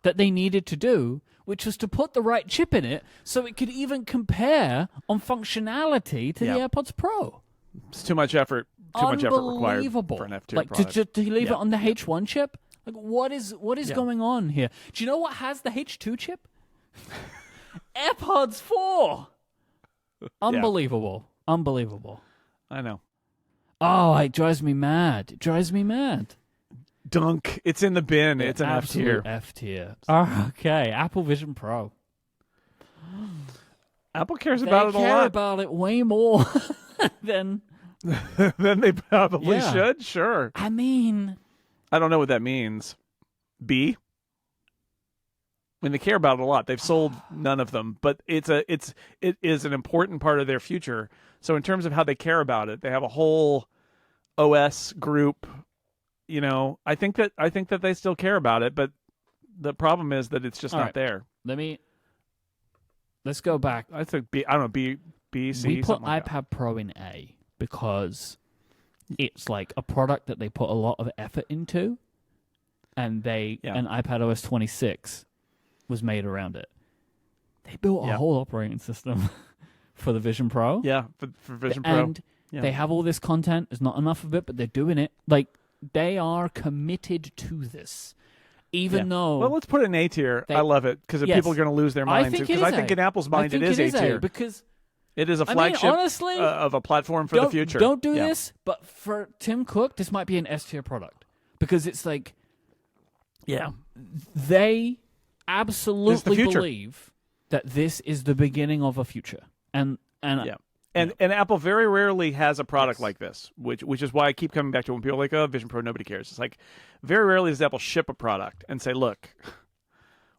that they needed to do, which was to put the right chip in it so it could even compare on functionality to the AirPods Pro.
It's too much effort. Too much effort required for an F tier product.
To leave it on the H1 chip? Like, what is going on here? Do you know what has the H2 chip? AirPods 4. Unbelievable. Unbelievable.
I know.
Oh, it drives me mad. It drives me mad.
Dunk. It's in the bin. It's an F tier.
F tier. Oh, okay. Apple Vision Pro.
Apple cares about it a lot.
They care about it way more than
they probably should. Sure.
I mean,
I don't know what that means. B. I mean, they care about it a lot. They've sold none of them, but it is an important part of their future. So in terms of how they care about it, they have a whole OS group. You know, I think that they still care about it, but the problem is that it's just not there.
Let's go back.
I think B. I don't know, B, C.
We put
like
iPad Pro in A because it's like a product that they put a lot of effort into, and and iPad OS 26 was made around it. They built a whole operating system for the Vision Pro.
Yeah, for Vision Pro.
And they have all this content. There's not enough of it, but they're doing it. Like, they are committed to this. Even though...
Well, let's put it in A tier. I love it, because people are going to lose their minds. Because I think in Apple's mind it is A tier.
Because
it is a flagship
honestly,
of a platform for the future.
Don't do this, but for Tim Cook, this might be an S tier product. Because it's like... They absolutely believe that this is the beginning of a future. And
Apple very rarely has a product like this, which is why I keep coming back to when people are like, oh, Vision Pro, nobody cares. It's like, very rarely does Apple ship a product and say, look,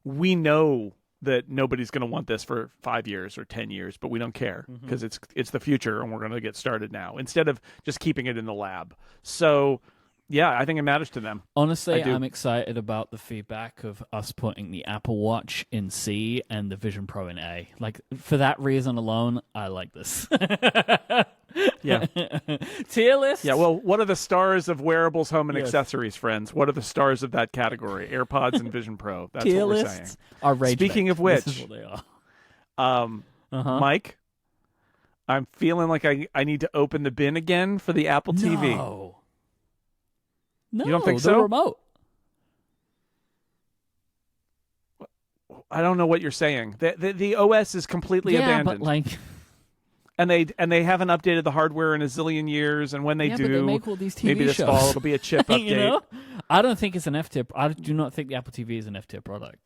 we know that nobody's going to want this for 5 years or 10 years, but we don't care because it's the future and we're going to get started now, instead of just keeping it in the lab. So, yeah, I think it matters to them.
Honestly, I'm excited about the feedback of us putting the Apple Watch in C and the Vision Pro in A. Like, for that reason alone, I like this.
Yeah.
Tier list?
Yeah, well, what are the stars of wearables, home, and accessories, friends? What are the stars of that category? AirPods and Vision Pro. That's
Tier
what we're
lists
saying.
Are rage
Speaking
bait.
of which,
this is what they are.
Mike, I'm feeling like I need to open the bin again for the Apple TV.
No,
you don't think
the
so?
Remote.
I don't know what you're saying. The OS is completely abandoned.
But like,
and they haven't updated the hardware in a zillion years. And when they do,
but they make all these TV
maybe this
shows.
fall it'll be a chip update.
You know? I don't think it's an F tier. I do not think the Apple TV is an F tier product.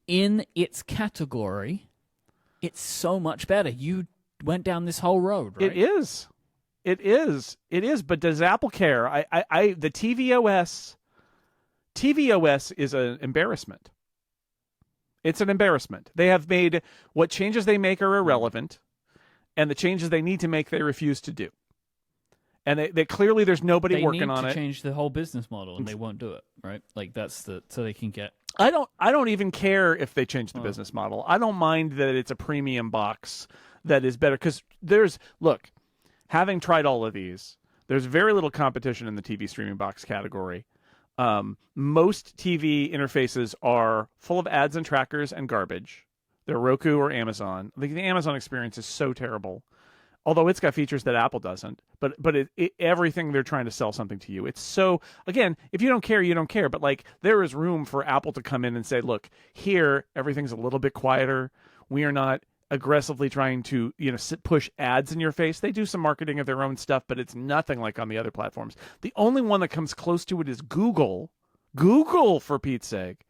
In its category, it's so much better. You went down this whole road, right?
It is. But does Apple care? The tvOS is an embarrassment. It's an embarrassment. They have made what changes they make are irrelevant, and the changes they need to make they refuse to do. And they clearly there's nobody working on it.
They need to change the whole business model, and they won't do it, right? Like so they can get.
I don't even care if they change the business model. I don't mind that it's a premium box that is better, because having tried all of these, there's very little competition in the TV streaming box category. Most TV interfaces are full of ads and trackers and garbage. They're Roku or Amazon. The Amazon experience is so terrible, although it's got features that Apple doesn't. But everything they're trying to sell something to you. It's so, again, if you don't care, you don't care. But like, there is room for Apple to come in and say, look, here everything's a little bit quieter. We are not aggressively trying to push ads in your face. They do some marketing of their own stuff, but it's nothing like on the other platforms. The only one that comes close to it is Google, for Pete's sake.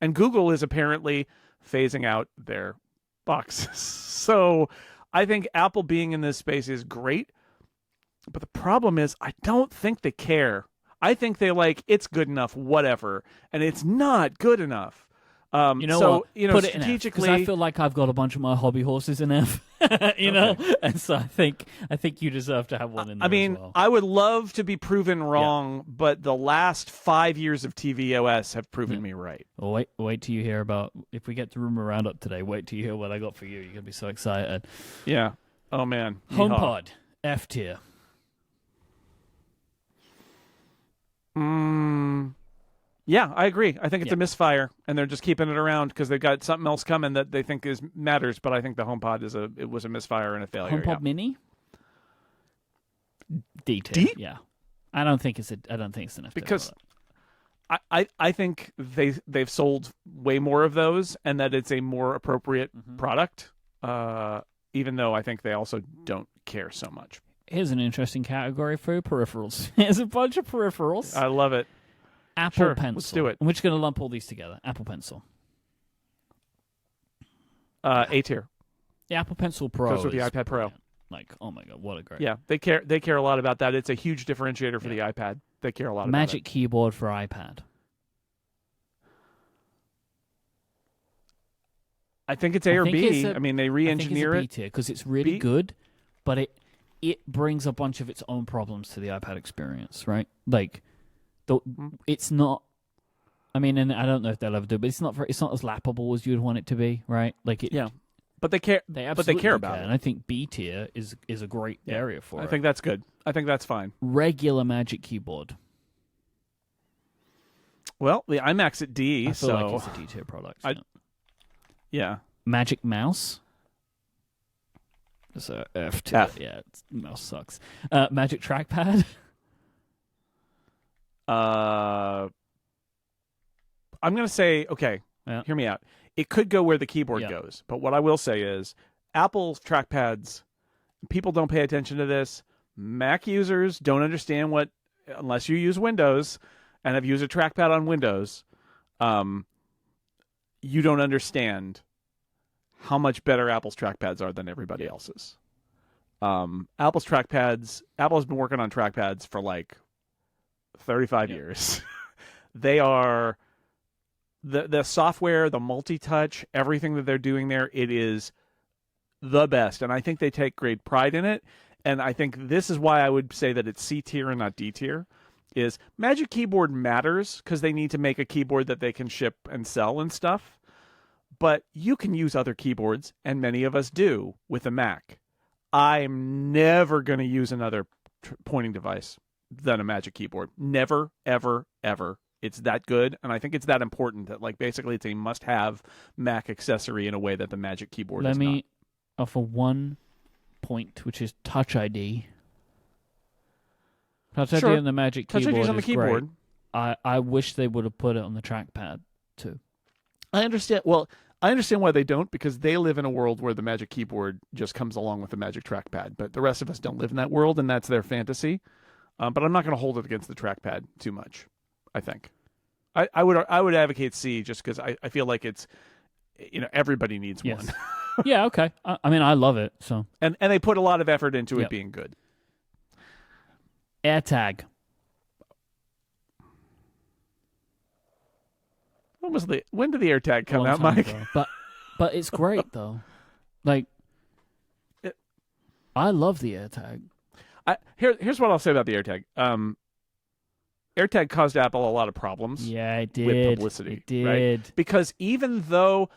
And Google is apparently phasing out their boxes. So I think Apple being in this space is great. But the problem is I don't think they care. I think they it's good enough, whatever. And it's not good enough.
You know
so,
what?
You know,
Put it in F,
strategically,
because I feel like I've got a bunch of my hobby horses in F. know, and so I think you deserve to have one in there.
I mean,
as well.
I would love to be proven wrong, but the last 5 years of tvOS have proven me right.
Well, wait till you hear about if we get to Rumor Roundup today. Wait till you hear what I got for you. You're gonna be so excited.
Yeah. Oh man.
HomePod F tier.
Yeah, I agree. I think it's a misfire, and they're just keeping it around because they've got something else coming that they think matters. But I think the HomePod was a misfire and a failure.
HomePod Mini. D tier.
D?
Yeah, I don't think it's an F tier
because I think they've sold way more of those, and that it's a more appropriate product. Even though I think they also don't care so much.
Here's an interesting category for peripherals. Here's a bunch of peripherals.
I love it.
Apple Pencil.
Let's do it.
We're just going to lump all these together. Apple Pencil.
A tier.
The Apple Pencil Pro
goes with the
is
iPad Pro.
brilliant. Oh my god, what a great.
Yeah, they care a lot about that. It's a huge differentiator for the iPad. They care a lot about it.
Magic Keyboard for iPad.
I think it's A or B. I mean, they re-engineer it
because it's really good, but it brings a bunch of its own problems to the iPad experience, right? It's not. I mean, and I don't know if they'll ever do, but it's not as lappable as you'd want it to be, right?
But they care.
But
they care about it.
And I think B tier is a great area for it.
I think that's good. I think that's fine.
Regular Magic Keyboard.
Well, the iMac's at D.
I feel like it's a D tier product.
Yeah.
Magic Mouse. It's a F tier.
F.
Yeah, mouse sucks. Magic Trackpad.
I'm going to say, okay, hear me out. It could go where the keyboard goes, but what I will say is Apple's trackpads, people don't pay attention to this. Mac users don't understand unless you use Windows and have used a trackpad on Windows, you don't understand how much better Apple's trackpads are than everybody else's. Apple's been working on trackpads for 35 years. They are the software, the multi-touch, everything that they're doing there, it is the best. And I think they take great pride in it. And I think this is why I would say that it's C tier and not D tier. Is Magic Keyboard matters because they need to make a keyboard that they can ship and sell and stuff. But you can use other keyboards, and many of us do, with a Mac. I'm never going to use another pointing device than a Magic Keyboard. Never, ever, ever. It's that good, and I think it's that important that basically it's a must-have Mac accessory in a way that the Magic Keyboard is not.
Let me offer one point, which is Touch ID. Touch ID on the Magic Keyboard
Touch ID is on the keyboard.
Great. I wish they would have put it on the trackpad too.
I understand. Well, I understand why they don't, because they live in a world where the Magic Keyboard just comes along with the Magic Trackpad. But the rest of us don't live in that world, and that's their fantasy. But I'm not going to hold it against the trackpad too much, I think. I would advocate C just because I feel like it's, everybody needs one.
Yeah, okay. I mean, I love it. So
and they put a lot of effort into it being good.
AirTag.
When did the AirTag come out, Mike?
Ago. But it's great though. I love the AirTag.
Here's what I'll say about the AirTag. AirTag caused Apple a lot of problems.
Yeah, it did.
With publicity,
it did.
Right? Because even though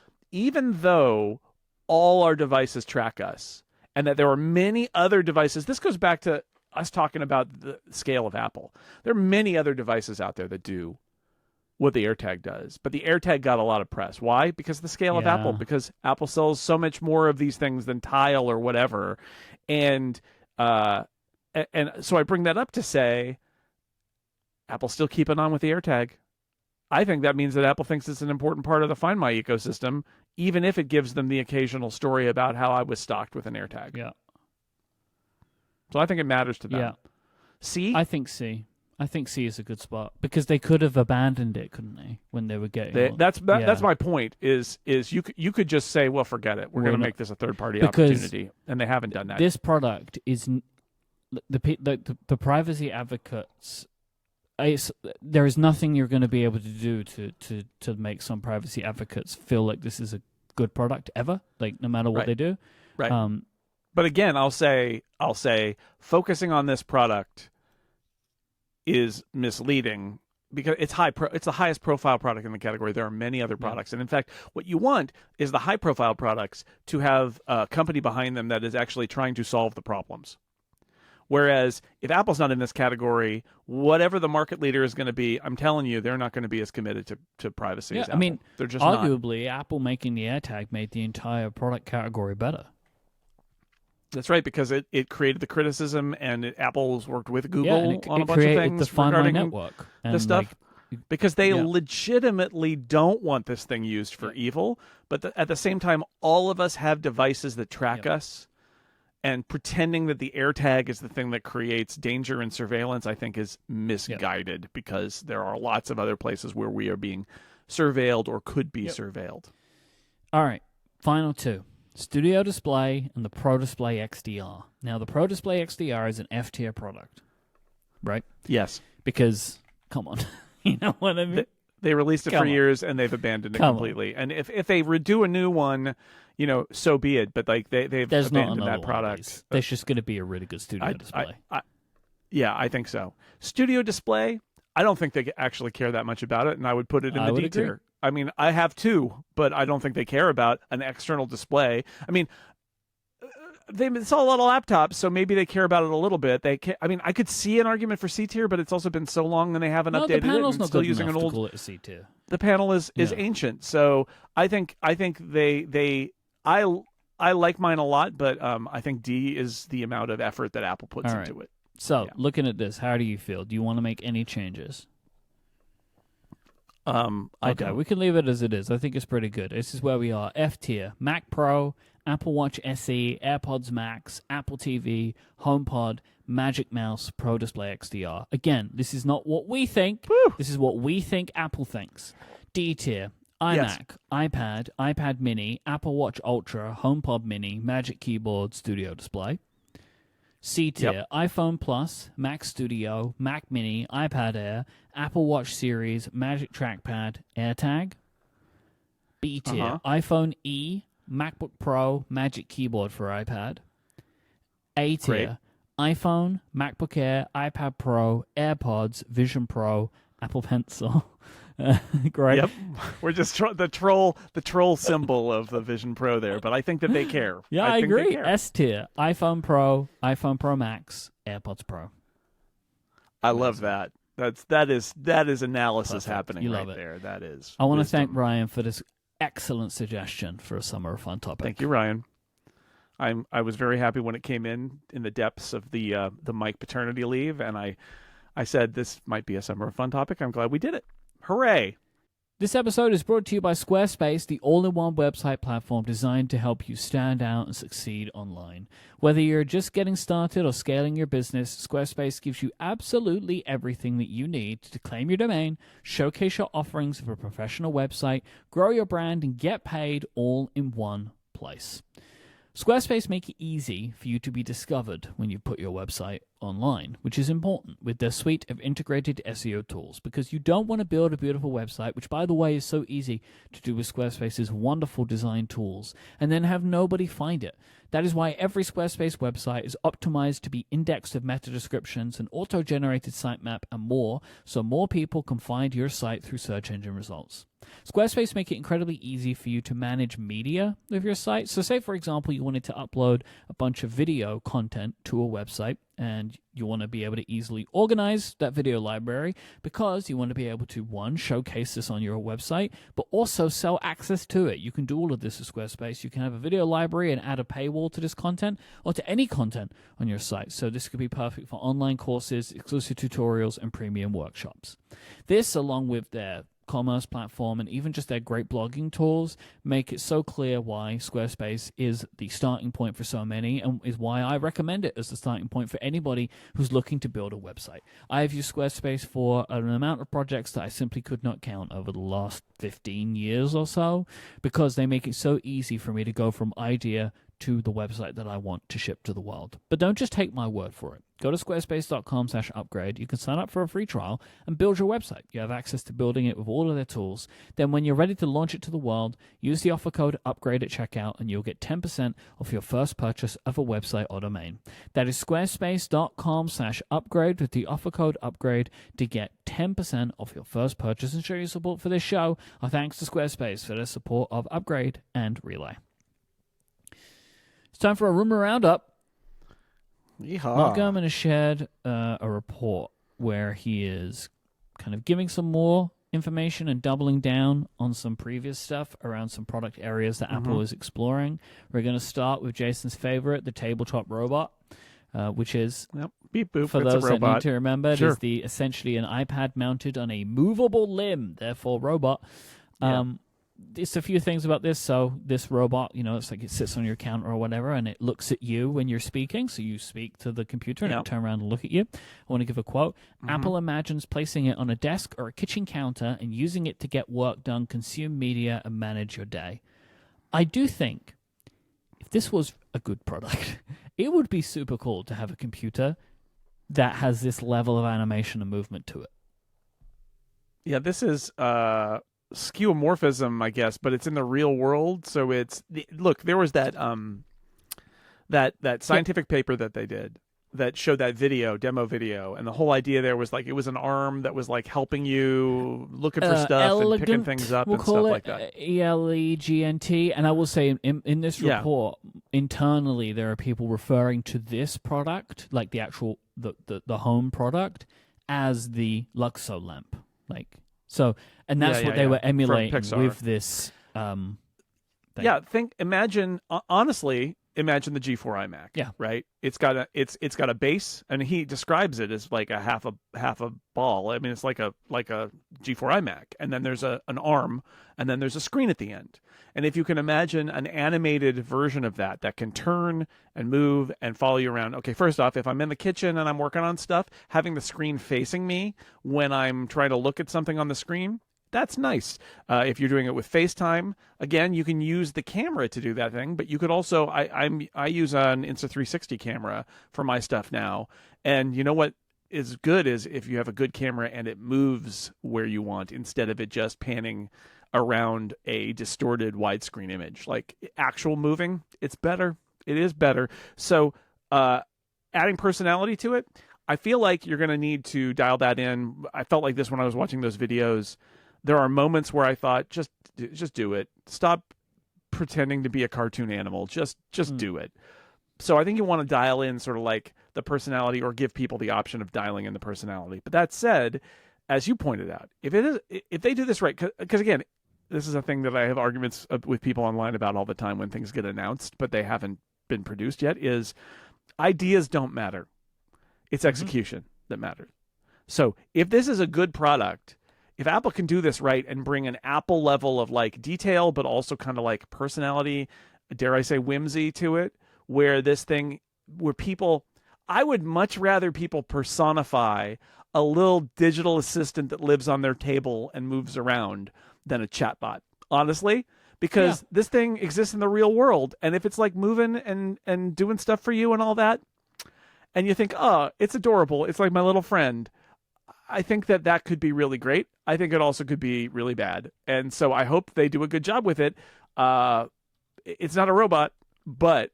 all our devices track us, and that there are many other devices, this goes back to us talking about the scale of Apple. There are many other devices out there that do what the AirTag does, but the AirTag got a lot of press. Why? Because the scale of Apple. Because Apple sells so much more of these things than Tile or whatever, and so I bring that up to say, Apple's still keeping on with the AirTag. I think that means that Apple thinks it's an important part of the Find My ecosystem, even if it gives them the occasional story about how I was stocked with an AirTag.
Yeah.
So I think it matters to them.
Yeah.
C?
I think C. I think C is a good spot because they could have abandoned it, couldn't they, when they were getting?
That's my point. Is you could just say, well, forget it. We're going to make this a third party opportunity, and they haven't done that.
This product is the privacy advocates. There is nothing you're going to be able to do to make some privacy advocates feel like this is a good product ever, like no matter what they do.
Right. But again, I'll say focusing on this product is misleading because it's it's the highest profile product in the category. There are many other products. And in fact, what you want is the high profile products to have a company behind them that is actually trying to solve the problems. Whereas if Apple's not in this category, whatever the market leader is going to be, I'm telling you, they're not going to be as committed to privacy as Apple.
I mean,
they're just
arguably,
not.
Apple making the AirTag made the entire product category better.
That's right, because it created the criticism, and Apple's worked with Google on a bunch of things
the Find My
regarding
network and
the stuff. Because they legitimately don't want this thing used for evil, but at the same time, all of us have devices that track us. And pretending that the AirTag is the thing that creates danger and surveillance, I think, is misguided because there are lots of other places where we are being surveilled or could be surveilled.
All right, final two. Studio Display and the Pro Display XDR. Now, the Pro Display XDR is an F-tier product, right?
Yes.
Because, come on, you know what I mean?
They released it for years, and they've abandoned it completely. And if they redo a new one, so be it. But like they've abandoned that product.
There's just going to be a really good Studio Display.
I think so. Studio Display, I don't think they actually care that much about it, and I would put it in the D tier. I mean, I have two, but I don't think they care about an external display. I mean, they sell a lot of laptops, so maybe they care about it a little bit. I could see an argument for C tier, but it's also been so long and they haven't updated
the panel's
it.
Not
still
good
using
enough
an old.
To call it a C tier.
The panel is ancient, so I think I like mine a lot, but I think D is the amount of effort that Apple puts into it.
So, looking at this, how do you feel? Do you want to make any changes? Okay, we can leave it as it is. I think it's pretty good. This is where we are. F tier: Mac Pro, Apple Watch SE, AirPods Max, Apple TV, HomePod, Magic Mouse, Pro Display XDR. Again, this is not what we think.
Woo!
This is what we think Apple thinks. D tier: iMac, iPad, iPad Mini, Apple Watch Ultra, HomePod Mini, Magic Keyboard, Studio Display. C tier: iPhone Plus, Mac Studio, Mac Mini, iPad Air, Apple Watch Series, Magic Trackpad, AirTag. B tier: iPhone E, MacBook Pro, Magic Keyboard for iPad. A tier: iPhone, MacBook Air, iPad Pro, AirPods, Vision Pro, Apple Pencil. Great.
Yep. We're just the troll symbol of the Vision Pro there, but I think that they care.
Yeah, I agree. S tier: iPhone Pro, iPhone Pro Max, AirPods Pro.
I love that. That is analysis happening
you love
right
it.
There. That is.
I want to thank Ryan for this excellent suggestion for a Summer of Fun topic.
Thank you, Ryan. I was very happy when it came in the depths of the Mike paternity leave, and I said this might be a Summer of Fun topic. I'm glad we did it. Hooray!
This episode is brought to you by Squarespace, the all-in-one website platform designed to help you stand out and succeed online. Whether you're just getting started or scaling your business, Squarespace gives you absolutely everything that you need to claim your domain, showcase your offerings of a professional website, grow your brand, and get paid all in one place. Squarespace make it easy for you to be discovered when you put your website online, which is important with their suite of integrated SEO tools, because you don't want to build a beautiful website, which, by the way, is so easy to do with Squarespace's wonderful design tools, and then have nobody find it. That is why every Squarespace website is optimized to be indexed with meta descriptions, an auto-generated sitemap, and more, so more people can find your site through search engine results. Squarespace make it incredibly easy for you to manage media with your site. So say, for example, you wanted to upload a bunch of video content to a website, and you want to be able to easily organize that video library because you want to be able to, one, showcase this on your website, but also sell access to it. You can do all of this with Squarespace. You can have a video library and add a paywall to this content or to any content on your site. So this could be perfect for online courses, exclusive tutorials, and premium workshops. This, along with their commerce platform, and even just their great blogging tools make it so clear why Squarespace is the starting point for so many, and is why I recommend it as the starting point for anybody who's looking to build a website. I have used Squarespace for an amount of projects that I simply could not count over the last 15 years or so, because they make it so easy for me to go from idea to the website that I want to ship to the world. But don't just take my word for it. Go to squarespace.com/upgrade. You can sign up for a free trial and build your website. You have access to building it with all of their tools. Then when you're ready to launch it to the world, use the offer code UPGRADE at checkout and you'll get 10% off your first purchase of a website or domain. That is squarespace.com/upgrade with the offer code UPGRADE to get 10% off your first purchase and show your support for this show. Our thanks to Squarespace for their support of Upgrade and Relay. It's time for a rumor roundup.
Yeehaw.
Mark Gurman has shared a report where he is kind of giving some more information and doubling down on some previous stuff around some product areas that Apple is exploring. We're going to start with Jason's favorite, the tabletop robot, which is,
beep boop,
for
it's
those
a
that
robot.
need to remember, it
Sure.
is essentially an iPad mounted on a movable limb, therefore robot. It's a few things about this. So this robot, it's like it sits on your counter or whatever, and it looks at you when you're speaking. So you speak to the computer, and it turn around and look at you. I want to give a quote. Apple imagines placing it on a desk or a kitchen counter and using it to get work done, consume media, and manage your day. I do think if this was a good product, it would be super cool to have a computer that has this level of animation and movement to it.
Yeah, this is skeuomorphism, I guess, but it's in the real world. So look, there was that scientific paper that they did that showed that demo video, and the whole idea there was like it was an arm that was like helping you looking for stuff and picking things up and stuff like that.
ELEGNT. And I will say in this report, internally there are people referring to this product, like the actual the home product, as the Luxo lamp, like. So, and that's what they were emulating with this thing.
Yeah, honestly, imagine the G4 iMac.
Yeah.
Right? It's got a base, and he describes it as like a half a ball. I mean, it's like a G4 iMac, and then there's an arm, and then there's a screen at the end. And if you can imagine an animated version of that can turn and move and follow you around. Okay, first off, if I'm in the kitchen and I'm working on stuff, having the screen facing me when I'm trying to look at something on the screen, that's nice. If you're doing it with FaceTime, again, you can use the camera to do that thing, but you could also, I use an Insta360 camera for my stuff now. And you know what is good is if you have a good camera and it moves where you want instead of it just panning around a distorted widescreen image. Like actual moving, it's better. It is better. So adding personality to it, I feel like you're going to need to dial that in. I felt like this when I was watching those videos. There are moments where I thought, just do it. Stop pretending to be a cartoon animal. Just do it. So I think you want to dial in sort of like the personality, or give people the option of dialing in the personality. But that said, as you pointed out, if they do this right, because again, this is a thing that I have arguments with people online about all the time when things get announced, but they haven't been produced yet, is ideas don't matter. It's execution that matters. So if this is a good product, if Apple can do this right and bring an Apple level of like detail, but also kind of like personality, dare I say whimsy to it, where I would much rather people personify a little digital assistant that lives on their table and moves around than a chatbot, honestly, because this thing exists in the real world. And if it's like moving and doing stuff for you and all that, and you think, oh, it's adorable, it's like my little friend, I think that could be really great. I think it also could be really bad. And so I hope they do a good job with it. It's not a robot, but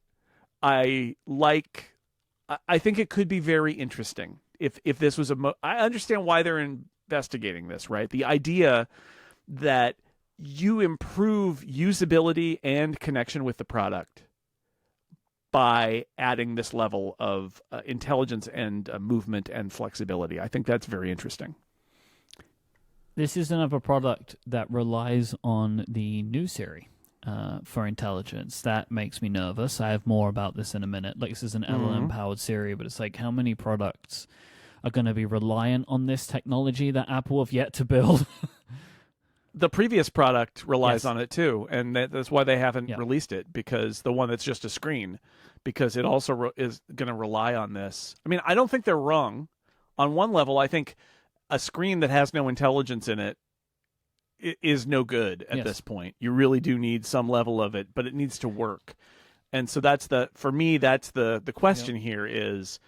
I think it could be very interesting if this was I understand why they're investigating this, right? The idea that you improve usability and connection with the product by adding this level of intelligence and movement and flexibility. I think that's very interesting.
This is another product that relies on the new Siri for intelligence. That makes me nervous. I have more about this in a minute. Like, this is an LLM-powered Siri, but it's like, how many products are going to be reliant on this technology that Apple have yet to build?
the previous product relies
Yes.
on it too, and that's why they haven't
Yeah.
released it, because the one that's just a screen, because it also is going to rely on this. I mean, I don't think they're wrong. On one level, I think a screen that has no intelligence in it is no good at
Yes.
this point. You really do need some level of it, but it needs to work. And so for me, that's the question here is,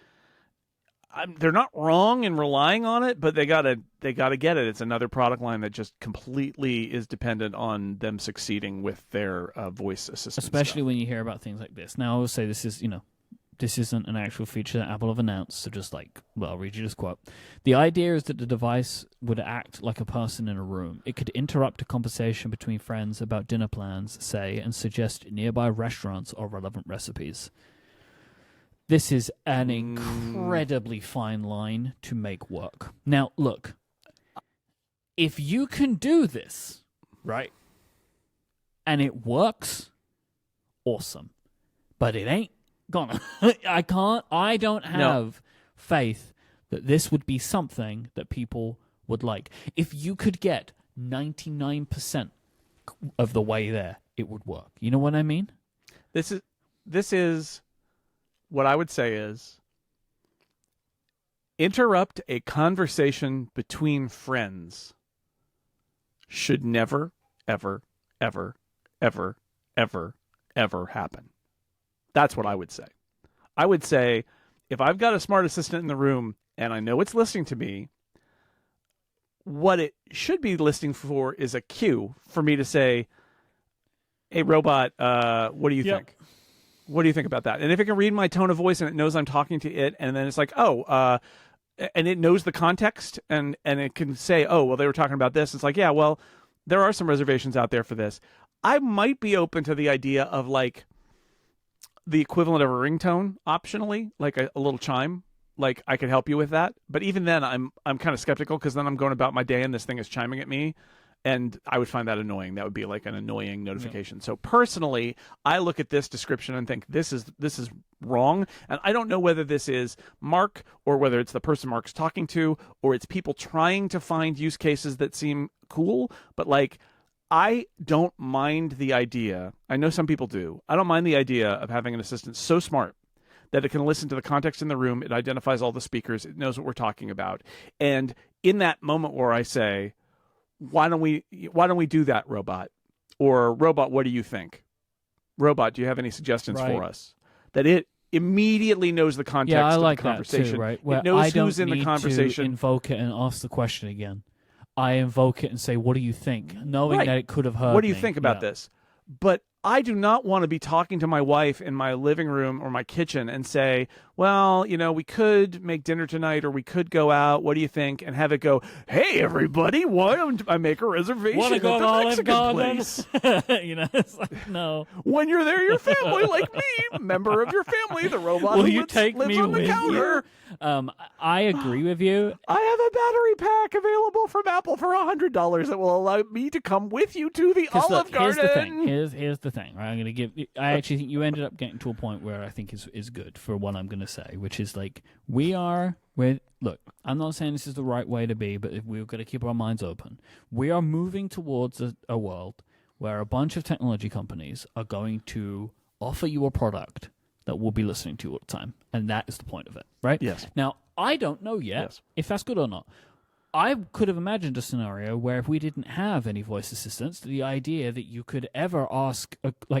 they're not wrong in relying on it, but they gotta get it. It's another product line that just completely is dependent on them succeeding with their voice assistant.
Especially
stuff.
when you hear about things like this. Now, I will say this is, this isn't an actual feature that Apple have announced, so just I'll read you this quote. The idea is that the device would act like a person in a room. It could interrupt a conversation between friends about dinner plans, say, and suggest nearby restaurants or relevant recipes. This is an incredibly fine line to make work. Now, look, if you can do this, right, and it works, awesome. But it ain't gonna. I don't have faith that this would be something that people would like. If you could get 99% of the way there, it would work. You know what I mean?
This is what I would say is, interrupt a conversation between friends should never, ever, ever, ever, ever, ever happen. That's what I would say. I would say, if I've got a smart assistant in the room and I know it's listening to me, what it should be listening for is a cue for me to say, hey, robot, what do you think? What do you think about that? And if it can read my tone of voice and it knows I'm talking to it, and then it's like, and it knows the context, and it can say, oh, well, they were talking about this. It's like, yeah, well, there are some reservations out there for this. I might be open to the idea of like the equivalent of a ringtone optionally, like a little chime. Like, I could help you with that. But even then, I'm kind of skeptical, because then I'm going about my day and this thing is chiming at me. And I would find that annoying. That would be like an annoying notification. So personally, I look at this description and think this is wrong. And I don't know whether this is Mark, or whether it's the person Mark's talking to, or it's people trying to find use cases that seem cool. But like, I don't mind the idea. I know some people do. I don't mind the idea of having an assistant so smart that it can listen to the context in the room. It identifies all the speakers. It knows what we're talking about. And in that moment where I say, why don't we do that, robot? Or, robot, what do you think? Robot, do you have any suggestions for us? That it immediately knows the context
I like
of the conversation.
That too, right? Where
it knows
I don't
who's in the
need
conversation.
To invoke it and ask the question again. I invoke it and say, what do you think? Knowing that it could have heard
What do you
me.
think about this? But I do not want to be talking to my wife in my living room or my kitchen and say, well, we could make dinner tonight, or we could go out. What do you think? And have it go, hey, everybody, why don't I make a reservation
Wanna
at
go
the
Olive
Mexican
Garden?
place?
It's like, no.
When you're there, your family, like me, member of your family, the robot
Will
who
you
lives
take me
on the
with
counter.
you? I agree with you.
I have a battery pack available from Apple for $100 that will allow me to come with you to the Olive Garden.
Here's the thing. Here's the thing. Right? I'm going to give. I actually think you ended up getting to a point where I think is good for what I'm going to say, which is like look. I'm not saying this is the right way to be, but if we've got to keep our minds open. We are moving towards a world where a bunch of technology companies are going to offer you a product that we'll be listening to all the time, and that is the point of it, right?
Yes.
Now, I don't know yet if that's good or not. I could have imagined a scenario where if we didn't have any voice assistants, the idea that you could ever ask,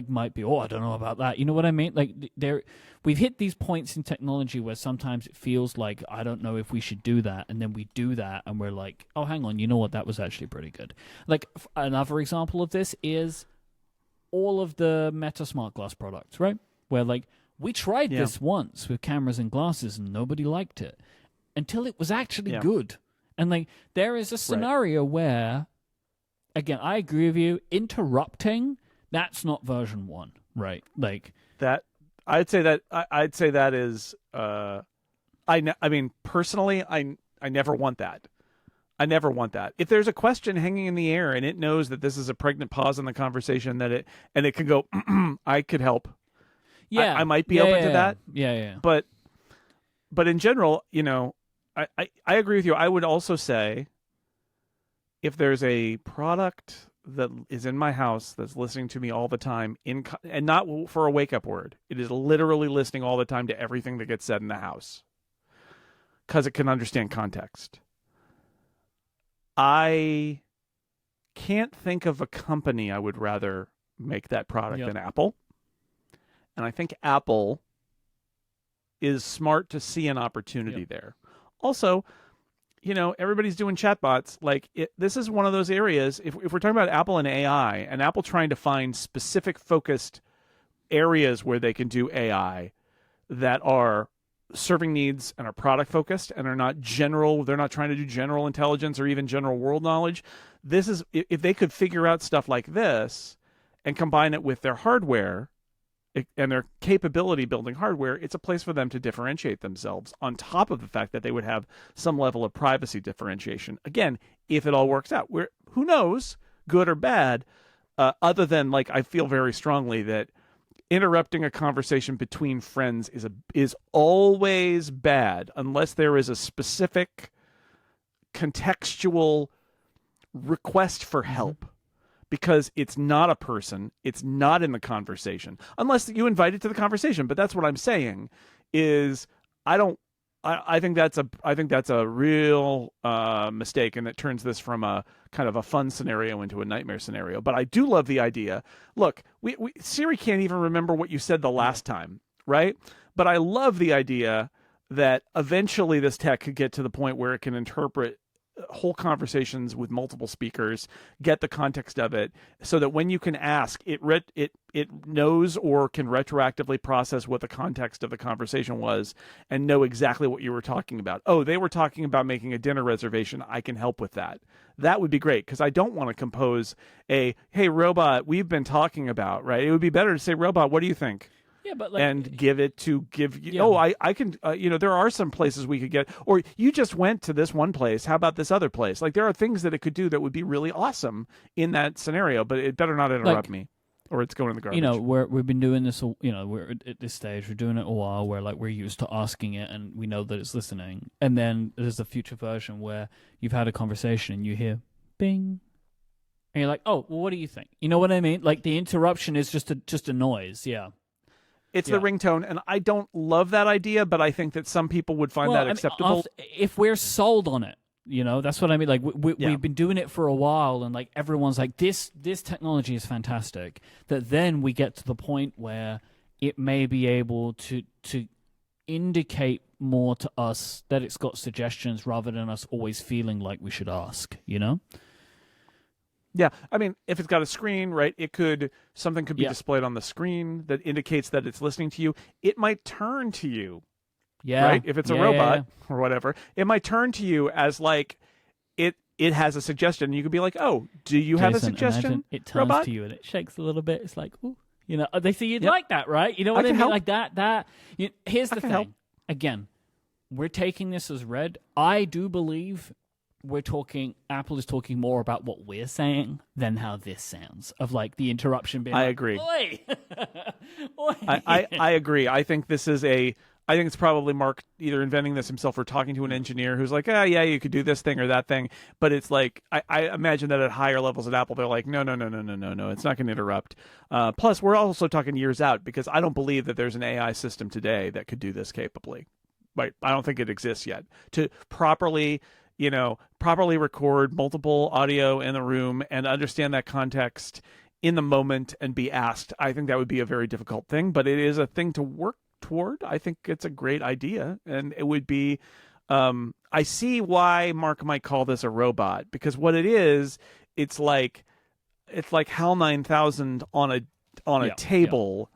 might be, I don't know about that. You know what I mean? Like, we've hit these points in technology where sometimes it feels like, I don't know if we should do that, and then we do that, and we're like, oh, hang on, you know what? That was actually pretty good. Like, another example of this is all of the Meta Smart Glass products, right? Where, like, we tried this once with cameras and glasses, and nobody liked it until it was actually good. And like, there is a scenario where, again, I agree with you. Interrupting, that's not version 1, right? Like
that. I'd say that is. I mean, personally, I never want that. I never want that. If there's a question hanging in the air and it knows that this is a pregnant pause in the conversation, that it can go, I could help.
Yeah,
I might be open to that.
Yeah.
But in general, I agree with you. I would also say, if there's a product that is in my house that's listening to me all the time, and not for a wake-up word, it is literally listening all the time to everything that gets said in the house because it can understand context. I can't think of a company I would rather make that product than Apple. And I think Apple is smart to see an opportunity there. Also, everybody's doing chatbots. Like, this is one of those areas, if we're talking about Apple and AI, and Apple trying to find specific focused areas where they can do AI that are serving needs and are product focused and are not general, they're not trying to do general intelligence or even general world knowledge. This is, if they could figure out stuff like this and combine it with their hardware and their capability building hardware, it's a place for them to differentiate themselves, on top of the fact that they would have some level of privacy differentiation. Again, if it all works out, who knows, good or bad, other than, like, I feel very strongly that interrupting a conversation between friends is always bad unless there is a specific contextual request for help. Because it's not a person, it's not in the conversation, unless you invite it to the conversation. But that's what I'm saying is I think that's a real mistake, and that turns this from a kind of a fun scenario into a nightmare scenario. But I do love the idea. Look, Siri can't even remember what you said the last time, right? But I love the idea that eventually this tech could get to the point where it can interpret whole conversations with multiple speakers, get the context of it, so that when you can ask, it knows or can retroactively process what the context of the conversation was and know exactly what you were talking about. Oh, they were talking about making a dinner reservation. I can help with that. That would be great, because I don't want to compose hey, robot, we've been talking about, right? It would be better to say, robot, what do you think?
Yeah, but
and give you. Oh, I can. There are some places we could get. Or you just went to this one place. How about this other place? Like, there are things that it could do that would be really awesome in that scenario. But it better not interrupt me, or it's going in the garbage.
We've been doing this. We're at this stage. We're doing it a while. Where we're used to asking it, and we know that it's listening. And then there's a future version where you've had a conversation and you hear bing. And you're like, oh, well, what do you think? You know what I mean? Like, the interruption is just a noise. Yeah.
It's the ringtone, and I don't love that idea, but I think that some people would find that acceptable.
If we're sold on it, that's what I mean. Like, we've been doing it for a while, and like everyone's like, this technology is fantastic. That then we get to the point where it may be able to indicate more to us that it's got suggestions rather than us always feeling like we should ask.
Yeah, I mean, if it's got a screen, right, something could be displayed on the screen that indicates that it's listening to you. It might turn to you, right? If it's a robot or whatever, it might turn to you as like it has a suggestion. You could be like, oh, do you have a suggestion,
it turns
robot?
to you and it shakes a little bit. It's like, ooh, they see you'd like that, right? You know what I mean?
Help.
Like that. Here's the thing.
Help.
Again, we're taking this as read. I do believe Apple is talking more about what we're saying than how this sounds, of like the interruption being.
I
like,
agree.
Oi! Oi!
I agree. I think it's probably Mark either inventing this himself or talking to an engineer who's like, yeah, you could do this thing or that thing. But it's like, I imagine that at higher levels at Apple, they're like, no, it's not going to interrupt. Plus, we're also talking years out, because I don't believe that there's an AI system today that could do this capably. Right? I don't think it exists yet to properly record multiple audio in the room and understand that context in the moment and be asked. I think that would be a very difficult thing, but it is a thing to work toward. I think it's a great idea, and it would be, I see why Mark might call this a robot, because what it is, it's like HAL 9000 on a table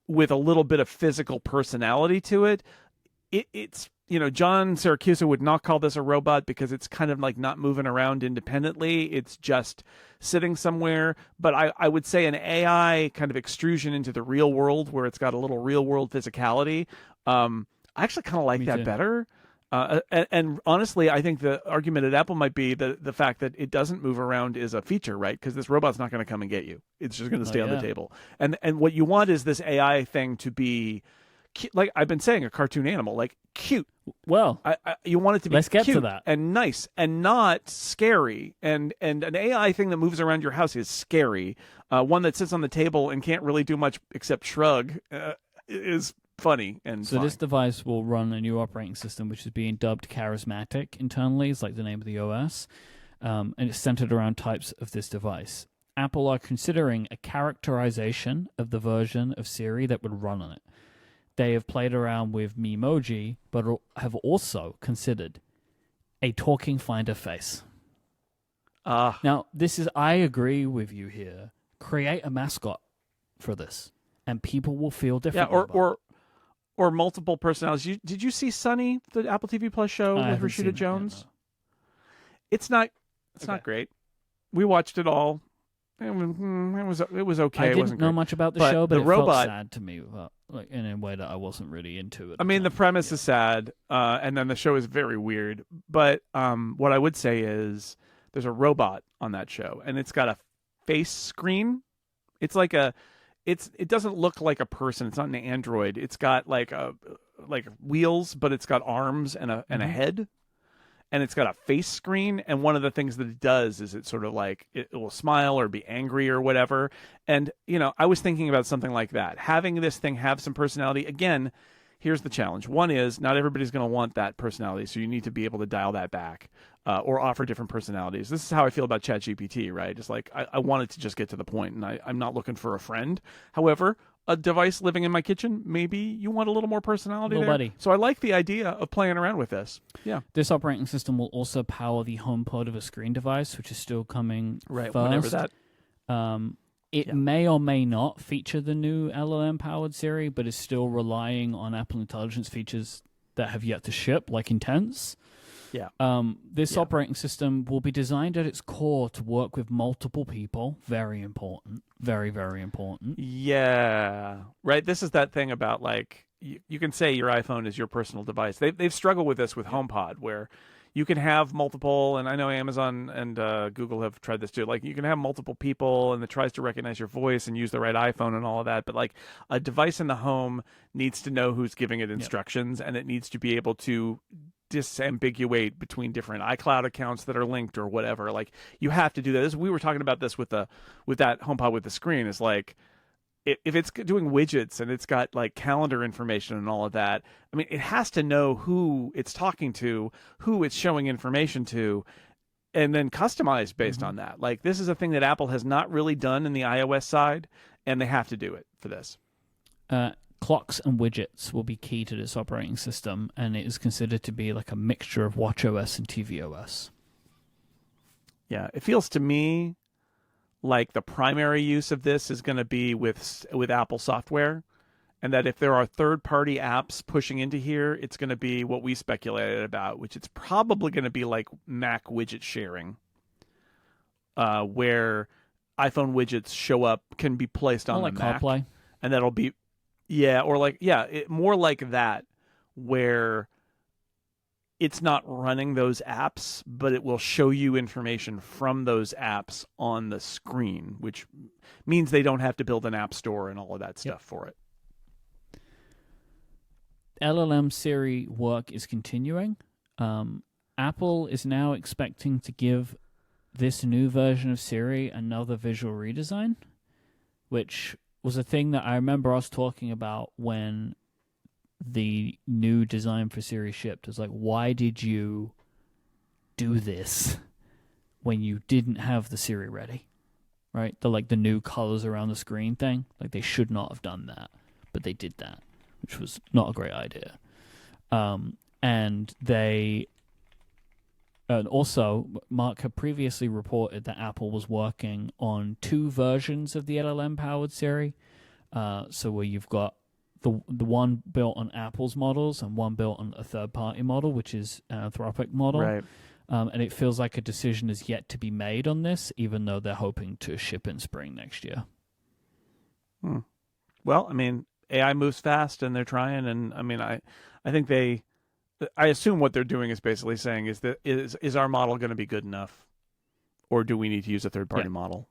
with a little bit of physical personality to it. It's John Siracusa would not call this a robot, because it's kind of like not moving around independently. It's just sitting somewhere. But I would say an AI kind of extrusion into the real world, where it's got a little real world physicality. I actually kind of like that better. And honestly, I think the argument at Apple might be the fact that it doesn't move around is a feature, right? Because this robot's not going to come and get you. It's just going to stay on the table. And what you want is this AI thing to be like I've been saying, a cartoon animal, like cute.
Well,
You want it to be
let's get to
cute
that.
and nice and not scary. And an AI thing that moves around your house is scary. One that sits on the table and can't really do much except shrug is funny and
so
fine.
this device will run a new operating system, which is being dubbed Charismatic internally. It's like the name of the OS, and it's centered around types of this device. Apple are considering a characterization of the version of Siri that would run on it. They have played around with Memoji, but have also considered a talking finder face. Now, I agree with you here. Create a mascot for this, and people will feel different.
Yeah, or multiple personalities. Did you see Sunny, the Apple TV Plus show with Rashida Jones?
Yet, no.
It's not great. We watched it all. It was okay.
I didn't know much about the show, but
the robot
felt sad to me, like in a way that I wasn't really into it.
I mean, the premise is sad, and then the show is very weird. But what I would say is there's a robot on that show, and it's got a face screen. It's like it doesn't look like a person. It's not an android. It's got like wheels, but it's got arms and a head. And it's got a face screen, and one of the things that it does is it sort of like it will smile or be angry or whatever. And I was thinking about something like that, having this thing have some personality. Again, here's the challenge. One is not everybody's going to want that personality, so you need to be able to dial that back or offer different personalities. This is how I feel about ChatGPT, right? It's like I want it to just get to the point, and I'm not looking for a friend. However, a device living in my kitchen, maybe you want a little more personality there.
Buddy.
So I like the idea of playing around with this. Yeah.
This operating system will also power the HomePod of a screen device, which is still coming first.
Whenever that.
It may or may not feature the new LLM-powered Siri, but is still relying on Apple Intelligence features that have yet to ship, like Intense.
Yeah.
This operating system will be designed at its core to work with multiple people. Very important. Very, very important.
Yeah. Right. This is that thing about like you can say your iPhone is your personal device. They've struggled with this with HomePod, where you can have multiple, and I know Amazon and Google have tried this too. Like you can have multiple people, and it tries to recognize your voice and use the right iPhone and all of that. But like a device in the home needs to know who's giving it instructions, and it needs to be able to disambiguate between different iCloud accounts that are linked or whatever. Like you have to do that. We were talking about this with that HomePod with the screen. Is like if it's doing widgets and it's got like calendar information and all of that. I mean, it has to know who it's talking to, who it's showing information to, and then customize based on that. Like this is a thing that Apple has not really done in the iOS side, and they have to do it for this.
Clocks and widgets will be key to this operating system, and it is considered to be like a mixture of watchOS and tvOS.
Yeah, it feels to me like the primary use of this is going to be with Apple software, and that if there are third-party apps pushing into here, it's going to be what we speculated about, which it's probably going to be like Mac widget sharing, where iPhone widgets show up, can be placed on
like
the Mac,
CarPlay.
And that'll be more like that, where it's not running those apps, but it will show you information from those apps on the screen, which means they don't have to build an app store and all of that stuff for it.
LLM Siri work is continuing. Apple is now expecting to give this new version of Siri another visual redesign, which was a thing that I remember us talking about when the new design for Siri shipped. It's like, why did you do this when you didn't have the Siri ready? Right? The new colors around the screen thing. Like, they should not have done that, but they did that, which was not a great idea. And also, Mark had previously reported that Apple was working on two versions of the LLM-powered Siri. So where you've got the one built on Apple's models and one built on a third-party model, which is an Anthropic model.
Right.
And it feels like a decision is yet to be made on this, even though they're hoping to ship in spring next year.
Well, I mean, AI moves fast, and they're trying. And I mean, I think I assume what they're doing is basically saying is our model going to be good enough, or do we need to use a third-party model?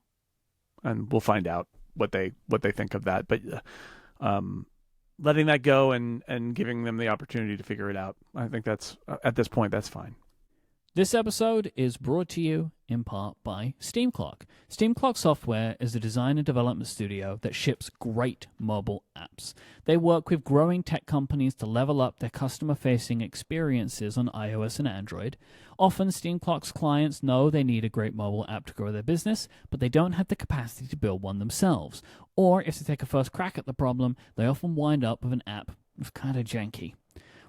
And we'll find out what they think of that. But letting that go and giving them the opportunity to figure it out. I think that's at this point that's fine.
This episode is brought to you in part by Steam Clock. Steam Clock Software is a design and development studio that ships great mobile apps. They work with growing tech companies to level up their customer-facing experiences on iOS and Android. Often, Steam Clock's clients know they need a great mobile app to grow their business, but they don't have the capacity to build one themselves. Or, if they take a first crack at the problem, they often wind up with an app that's kind of janky.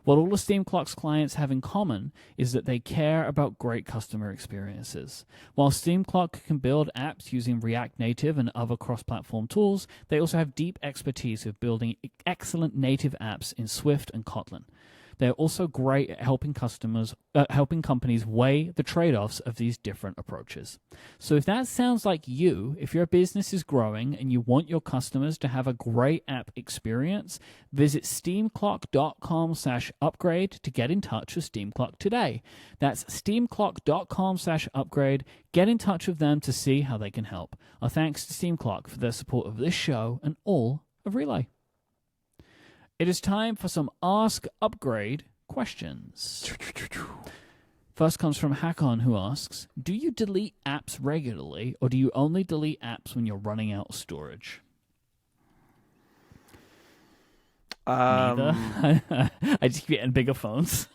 What all of Steam Clock's clients have in common is that they care about great customer experiences. While Steam Clock can build apps using React Native and other cross-platform tools, they also have deep expertise with building excellent native apps in Swift and Kotlin. They're also great at helping companies weigh the trade-offs of these different approaches. So if that sounds like you, if your business is growing and you want your customers to have a great app experience, visit steamclock.com/upgrade to get in touch with Steam Clock today. That's steamclock.com/upgrade. Get in touch with them to see how they can help. Our thanks to Steam Clock for their support of this show and all of Relay. It is time for some Ask Upgrade questions. First comes from Hackon, who asks, do you delete apps regularly, or do you only delete apps when you're running out of storage? Neither. I just keep getting bigger phones.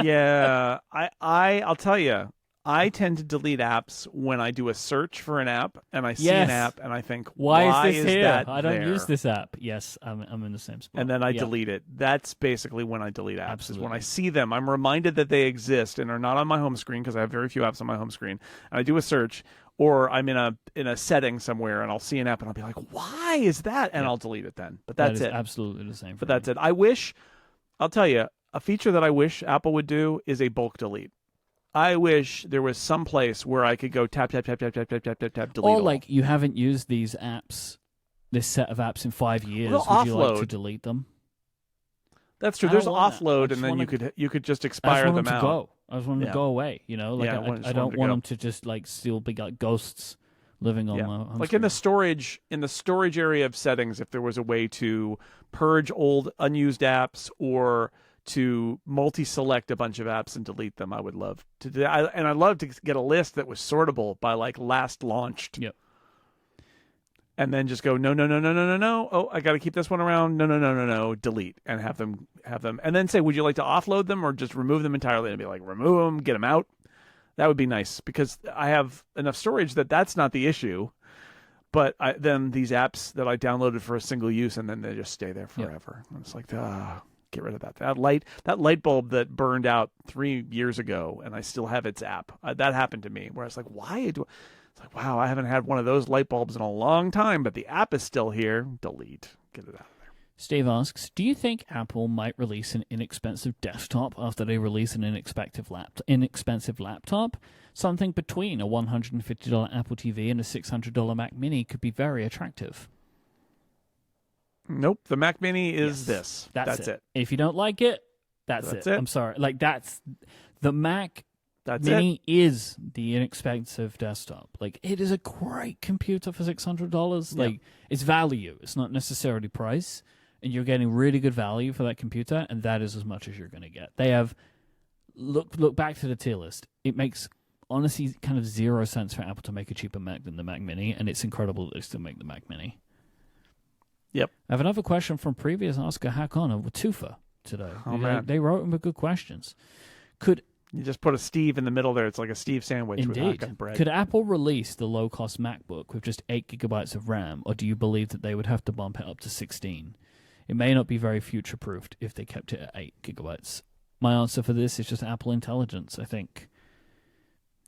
Yeah, I'll tell you. I tend to delete apps when I do a search for an app and I see an app and I think, why is
here?
that
I don't
there?
use this app. Yes, I'm in the same spot.
And then I delete it. That's basically when I delete apps.
Absolutely.
Is when I see them. I'm reminded that they exist and are not on my home screen because I have very few apps on my home screen. And I do a search, or I'm in a setting somewhere and I'll see an app and I'll be like, why is that? And I'll delete it then. But that's
that is
it.
Absolutely the same.
But that's it. I'll tell you, a feature that I wish Apple would do is a bulk delete. I wish there was some place where I could go tap, delete
or
all.
like you haven't used these apps, this set of apps in 5 years.
Well,
would you like
offload.
to delete them?
That's true.
I
There's
don't want that.
offload, and then you could just expire
I just want
them
to
out.
go. I just want them to go away. You know, like I don't want them to just like still be like ghosts living on my home
like
screen.
in the storage area of settings. If there was a way to purge old unused apps or to multi-select a bunch of apps and delete them, I would love to do that. And I'd love to get a list that was sortable by like last launched.
Yep.
And then just go, no. Oh, I got to keep this one around. No. Delete and have them. And then say, would you like to offload them or just remove them entirely? And be like, remove them, get them out. That would be nice because I have enough storage that's not the issue. But then these apps that I downloaded for a single use and then they just stay there forever. Yep. And it's like, get rid of that. That light bulb that burned out 3 years ago, and I still have its app. That happened to me, where I was like, why do? It's like, wow, I haven't had one of those light bulbs in a long time, but the app is still here. Delete. Get it out of there.
Steve asks, do you think Apple might release an inexpensive desktop after they release an inexpensive laptop? Something between a $150 Apple TV and a $600 Mac Mini could be very attractive.
Nope. The Mac Mini is this. That's it.
If you don't like it, that's it. I'm sorry. Like that's the Mac Mini is the inexpensive desktop. Like it is a great computer for $600. Like it's value. It's not necessarily price. And you're getting really good value for that computer, and that is as much as you're going to get. They have look back to the tier list. It makes honestly kind of zero sense for Apple to make a cheaper Mac than the Mac Mini, and it's incredible that they still make the Mac Mini.
Yep.
I have another question from previous Oscar Hackon of Tufa today.
Oh, man.
They wrote him with good questions. Could
you just put a Steve in the middle there? It's like a Steve sandwich with hack and bread.
Could Apple release the low-cost MacBook with just 8 gigabytes of RAM, or do you believe that they would have to bump it up to 16? It may not be very future-proofed if they kept it at 8 gigabytes. My answer for this is just Apple Intelligence. I think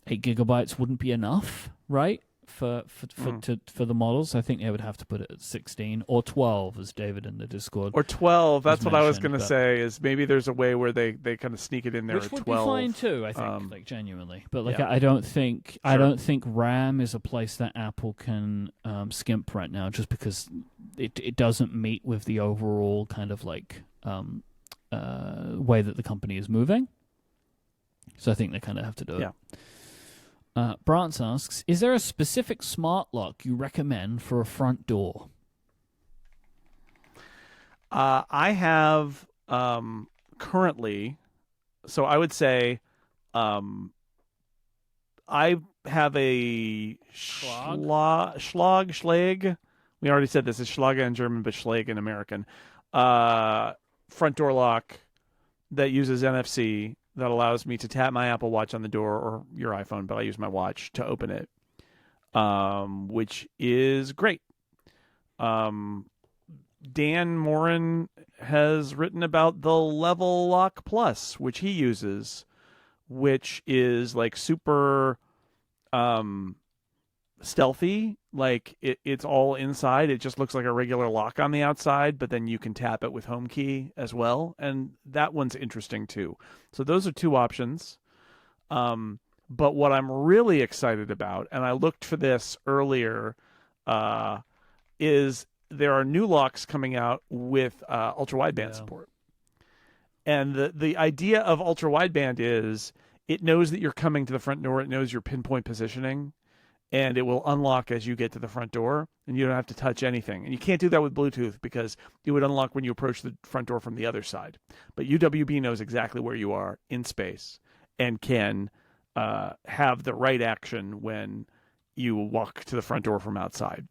8 gigabytes wouldn't be enough, right? For the models, I think they would have to put it at 16 or 12, as David in the Discord.
Or 12. That's what I was going to say. Is maybe there's a way where they kind of sneak it in there
which
at
would
12.
be fine too. I think, like genuinely, but like
yeah.
I don't think RAM is a place that Apple can skimp right now, just because it doesn't meet with the overall kind of like way that the company is moving. So I think they kind of have to do it.
Yeah.
Brant asks, is there a specific smart lock you recommend for a front door?
I have currently, so I would say, I have a Schlag. We already said this is Schlage in German, but Schlag in American. Front door lock that uses NFC that allows me to tap my Apple Watch on the door or your iPhone, but I use my watch to open it, which is great. Dan Morin has written about the Level Lock Plus, which he uses, which is like super stealthy. Like it's all inside. It just looks like a regular lock on the outside, but then you can tap it with home key as well. And that one's interesting too. So those are two options. But what I'm really excited about, and I looked for this earlier, is there are new locks coming out with ultra wideband support. And the idea of ultra wideband is it knows that you're coming to the front door. It knows your pinpoint positioning, and it will unlock as you get to the front door, and you don't have to touch anything. And you can't do that with Bluetooth because it would unlock when you approach the front door from the other side. But UWB knows exactly where you are in space and can have the right action when you walk to the front door from outside.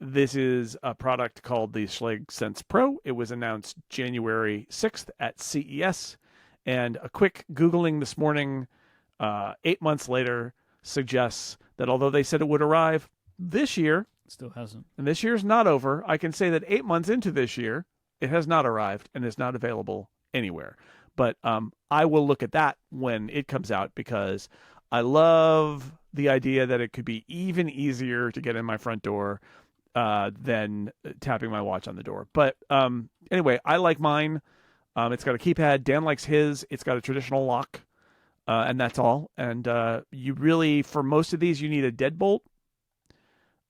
This is a product called the Schlage Sense Pro. It was announced January 6th at CES. And a quick Googling this morning, 8 months later, suggests that although they said it would arrive this year,
it still hasn't.
And this year's not over. I can say that 8 months into this year, it has not arrived and is not available anywhere. But I will look at that when it comes out because I love the idea that it could be even easier to get in my front door than tapping my watch on the door. But anyway, I like mine. It's got a keypad. Dan likes his. It's got a traditional lock, and that's all. And you really, for most of these, you need a deadbolt.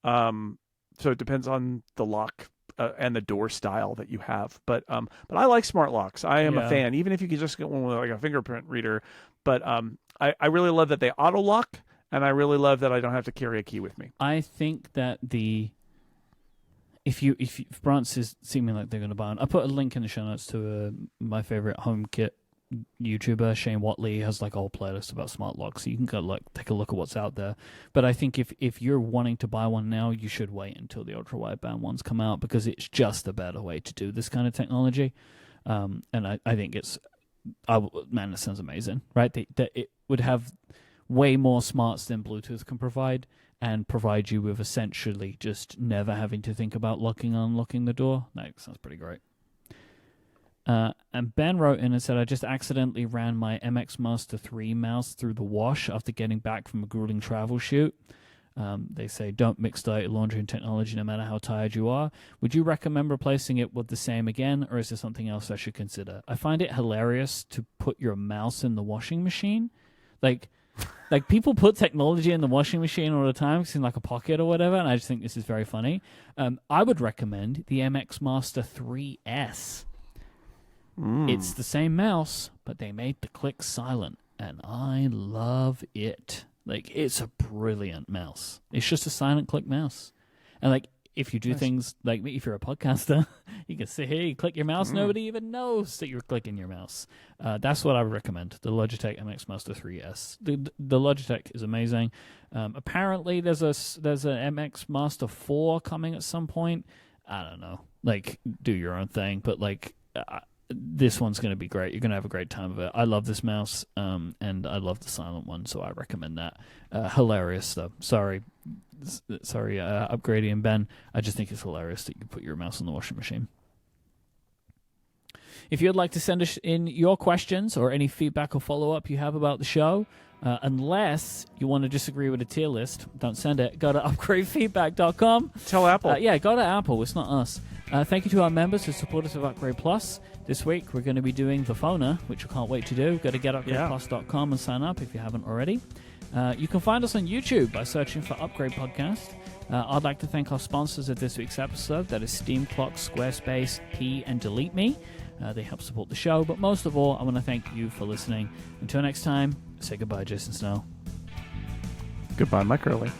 So it depends on the lock and the door style that you have. But I like smart locks. I am a fan, even if you could just get one with like a fingerprint reader. But I really love that they auto lock, and I really love that I don't have to carry a key with me.
I think that if Brantz is seeming like they're going to buy one, I put a link in the show notes to my favorite HomeKit YouTuber, Shane Watley, has like a whole playlist about smart locks, so you can go take a look at what's out there. But I think if you're wanting to buy one now, you should wait until the ultra wideband ones come out because it's just a better way to do this kind of technology. And I think it sounds amazing, right? It would have way more smarts than Bluetooth can provide, and provide you with essentially just never having to think about locking and unlocking the door. That sounds pretty great. And Ben wrote in and said, I just accidentally ran my MX Master 3 mouse through the wash after getting back from a grueling travel shoot. They say, don't mix dirty laundry and technology no matter how tired you are. Would you recommend replacing it with the same again, or is there something else I should consider? I find it hilarious to put your mouse in the washing machine. Like people put technology in the washing machine all the time, it's in like a pocket or whatever, and I just think this is very funny. I would recommend the MX Master 3S. It's the same mouse, but they made the click silent, and I love it. Like, it's a brilliant mouse. It's just a silent click mouse. And like, if you do things like me, if you're a podcaster, you can sit here, you click your mouse, nobody even knows that you're clicking your mouse. That's what I would recommend, the Logitech MX Master 3S. The Logitech is amazing. Apparently, there's an MX Master 4 coming at some point. I don't know. Like, do your own thing, but like, this one's going to be great. You're going to have a great time of it. I love this mouse, and I love the silent one, so I recommend that. Hilarious, though. Sorry, Upgrady and Ben. I just think it's hilarious that you put your mouse in the washing machine. If you'd like to send us in your questions or any feedback or follow-up you have about the show, unless you want to disagree with a tier list, don't send it. Go to upgradefeedback.com.
Tell Apple.
Go to Apple. It's not us. Thank you to our members who support us with Upgrade Plus. This week, we're going to be doing the phoner, which I can't wait to do. Go to getupgradeplus.com and sign up if you haven't already. You can find us on YouTube by searching for Upgrade Podcast. I'd like to thank our sponsors of this week's episode. That is Steam Clock, Squarespace, Key, and Delete Me. They help support the show. But most of all, I want to thank you for listening. Until next time, say goodbye, Jason Snell.
Goodbye, Mike Curley.